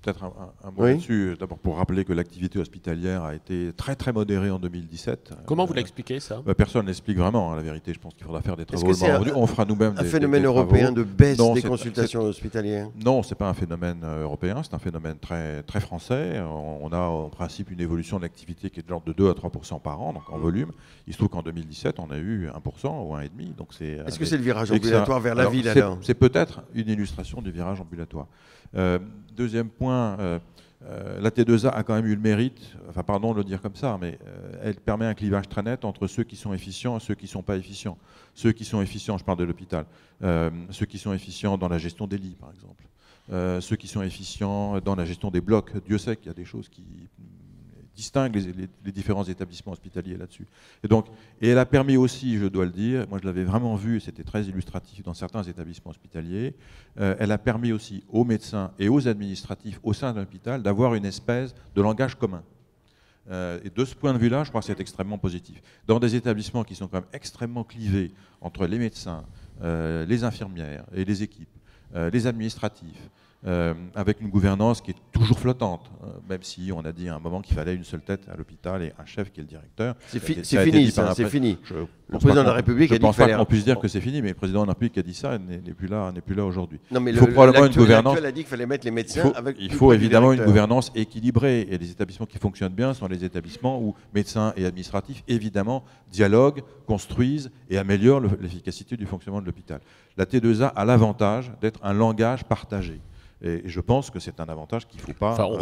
Peut-être un mot là-dessus, d'abord pour rappeler que l'activité hospitalière a été très très modérée en 2017. Comment vous l'expliquez ça? Personne n'explique vraiment, la vérité. Je pense qu'il faudra faire des travaux. On fera nous-mêmes un phénomène européen de baisse des consultations hospitalières? Non, c'est pas un phénomène européen, c'est un phénomène très, très français. On a en principe une évolution de l'activité qui est de l'ordre de 2 à 3% par an, donc en volume. Il se trouve qu'en 2017, on a eu 1% ou 1,5%. Donc est-ce que c'est le virage ambulatoire vers la ville alors? C'est peut-être une illustration du virage ambulatoire. Deuxième point, la T2A a quand même eu le mérite, enfin pardon de le dire comme ça, mais elle permet un clivage très net entre ceux qui sont efficients et ceux qui ne sont pas efficients. Ceux qui sont efficients, je parle de l'hôpital, ceux qui sont efficients dans la gestion des lits par exemple, ceux qui sont efficients dans la gestion des blocs. Dieu sait qu'il y a des choses qui distingue les différents établissements hospitaliers là-dessus. Et elle a permis aussi, je dois le dire, moi je l'avais vraiment vu, c'était très illustratif dans certains établissements hospitaliers, elle a permis aussi aux médecins et aux administratifs au sein de l'hôpital d'avoir une espèce de langage commun. Et de ce point de vue-là, je crois que c'est extrêmement positif. Dans des établissements qui sont quand même extrêmement clivés entre les médecins, les infirmières et les équipes, les administratifs, avec une gouvernance qui est toujours flottante, même si on a dit à un moment qu'il fallait une seule tête à l'hôpital et un chef qui est le directeur. C'est fini, ça, c'est fini. Le président de la République a dit qu'il fallait... Je ne pense pas qu'on puisse dire que c'est fini, mais le président de la République a dit ça, n'est plus là aujourd'hui. Non, mais il faut probablement une gouvernance. L'actuel a dit qu'il fallait mettre les médecins avec... Il faut évidemment une gouvernance équilibrée. Et les établissements qui fonctionnent bien sont les établissements où médecins et administratifs, évidemment, dialoguent, construisent et améliorent l'efficacité du fonctionnement de l'hôpital. La T2A a l'avantage d'être un langage partagé. Et je pense que c'est un avantage qu'il ne faut pas... Enfin, on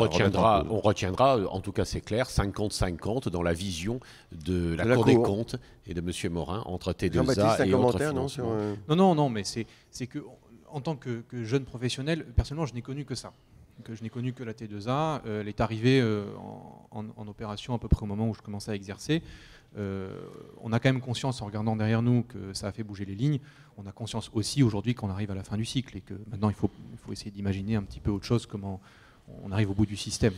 retiendra, en tout cas c'est clair, 50-50 dans la vision de la Cour des comptes et de M. Morin entre T2A et autres financements. Non, mais c'est que en tant que jeune professionnel, personnellement, je n'ai connu que ça. Je n'ai connu que la T2A. Elle est arrivée en opération à peu près au moment où je commençais à exercer. On a quand même conscience, en regardant derrière nous, que ça a fait bouger les lignes. On a conscience aussi aujourd'hui qu'on arrive à la fin du cycle et que maintenant il faut essayer d'imaginer un petit peu autre chose, comment on arrive au bout du système.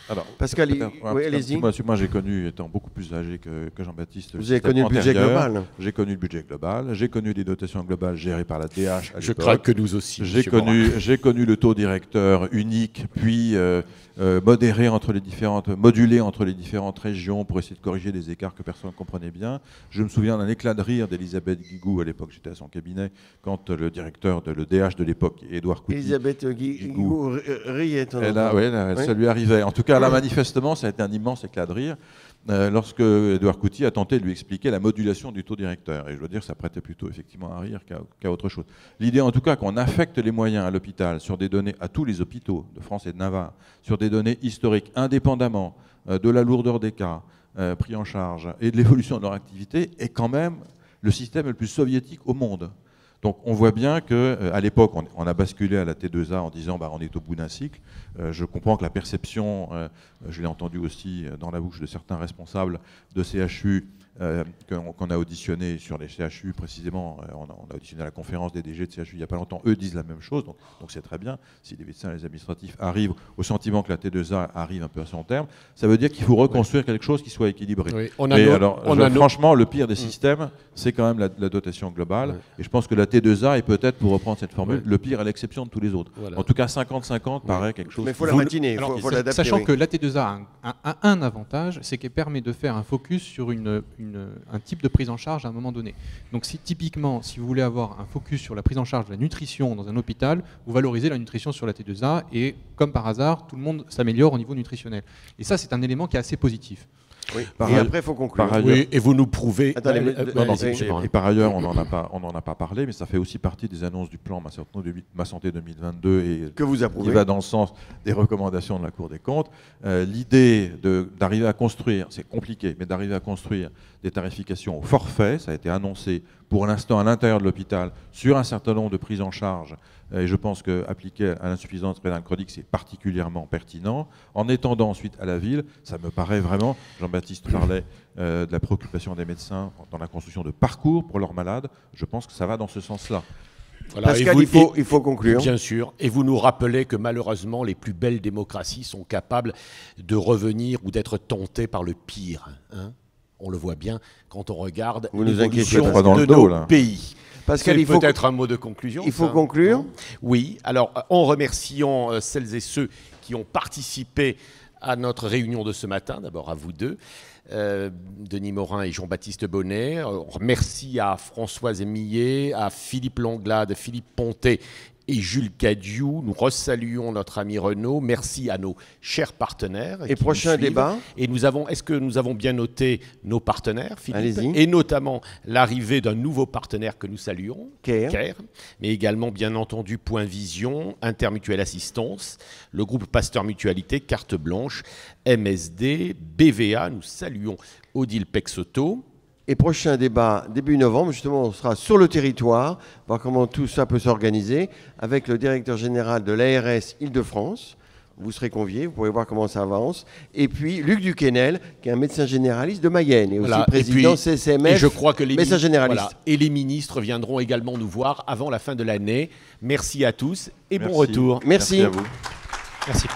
Alors, Pascal, oui, allez-y. Moi j'ai connu, étant beaucoup plus âgé que Jean-Baptiste, vous avez connu le budget global. J'ai connu le budget global, j'ai connu les dotations globales gérées par la DH. Je crains que nous aussi. J'ai connu le taux directeur unique, puis modulé entre les différentes régions pour essayer de corriger des écarts que personne ne comprenait bien. Je me souviens d'un éclat de rire d'Elisabeth Guigou, à l'époque j'étais à son cabinet, quand le directeur, le DH de l'époque, Édouard Couty... Elisabeth Guigou riait. Ça lui arrivait. En tout cas, là, manifestement, ça a été un immense éclat de rire lorsque Édouard Couty a tenté de lui expliquer la modulation du taux directeur. Et je dois dire que ça prêtait plutôt effectivement à rire qu'à autre chose. L'idée, en tout cas, qu'on affecte les moyens à l'hôpital sur des données, à tous les hôpitaux de France et de Navarre, sur des données historiques, indépendamment de la lourdeur des cas pris en charge et de l'évolution de leur activité, est quand même le système le plus soviétique au monde. Donc on voit bien qu'à l'époque, on a basculé à la T2A en disant on est au bout d'un cycle. Je comprends que la perception, je l'ai entendu aussi dans la bouche de certains responsables de CHU, qu'on a auditionné sur les CHU précisément, on a auditionné à la conférence des DG de CHU il n'y a pas longtemps, eux disent la même chose, donc c'est très bien. Si les médecins et les administratifs arrivent au sentiment que la T2A arrive un peu à son terme, ça veut dire qu'il faut reconstruire quelque chose qui soit équilibré. Oui. Franchement, le pire des systèmes, c'est quand même la dotation globale, et je pense que la T2A est peut-être, pour reprendre cette formule, le pire à l'exception de tous les autres. Voilà. En tout cas, 50-50 paraît quelque chose... Mais il faut la matiner, il faut l'adapter. Sachant que la T2A a un avantage, c'est qu'elle permet de faire un focus sur un type de prise en charge à un moment donné. Donc typiquement, si vous voulez avoir un focus sur la prise en charge de la nutrition dans un hôpital, vous valorisez la nutrition sur la T2A et comme par hasard, tout le monde s'améliore au niveau nutritionnel. Et ça, c'est un élément qui est assez positif. Oui. Par Et ailleurs- après, il faut conclure. par ailleurs- Oui, et vous nous prouvez. Attendez, mais- allez-y, non, non, monsieur oui. Morin. Et par ailleurs, on n'en a pas parlé, mais ça fait aussi partie des annonces du plan Ma Santé 2022 et Que vous qui approuvez. va dans le sens des recommandations de la Cour des comptes. L'idée d'arriver à construire, c'est compliqué, mais d'arriver à construire des tarifications au forfait, ça a été annoncé pour l'instant à l'intérieur de l'hôpital sur un certain nombre de prises en charge. Et je pense qu'appliquer à l'insuffisance rénale chronique, c'est particulièrement pertinent. En étendant ensuite à la ville, ça me paraît vraiment, Jean-Baptiste parlait de la préoccupation des médecins dans la construction de parcours pour leurs malades, je pense que ça va dans ce sens-là. Voilà, et Pascal, vous- il faut conclure. Bien sûr. Et vous nous rappelez que malheureusement, les plus belles démocraties sont capables de revenir ou d'être tentées par le pire. Hein. On le voit bien quand on regarde Vous nous l'évolution inquiétez pas dans de le dos, nos là. pays. Pascal, C'est il faut, peut-être un mot de conclusion. il faut ça, conclure. non ? Oui. Alors, en remerciant celles et ceux qui ont participé à notre réunion de ce matin, d'abord à vous deux, Denis Morin et Jean-Baptiste Bonnet. Merci à Françoise Millet, à Philippe Langlade, Philippe Pontet et Jules Cadiou. Nous resaluons notre ami Renaud. Merci à nos chers partenaires. Et qui prochain nous suivent. débat. Et est-ce que nous avons bien noté nos partenaires, Philippe ? Allez-y. Et notamment l'arrivée d'un nouveau partenaire que nous saluons, Care. mais également bien entendu Point Vision, Intermutuelle Assistance, le groupe Pasteur Mutualité, Carte Blanche, MSD, BVA. Nous saluons Odile Pexoto. Et prochain débat, début novembre, justement, on sera sur le territoire, voir comment tout ça peut s'organiser, avec le directeur général de l'ARS Île-de-France. Vous serez conviés, vous pourrez voir comment ça avance. Et puis Luc Duquesnel, qui est un médecin généraliste de Mayenne, et aussi Voilà. président Et CCMF, je crois que médecin généraliste. voilà. Et les ministres viendront également nous voir avant la fin de l'année. Merci à tous et bon Merci. retour. Merci. À vous. Merci.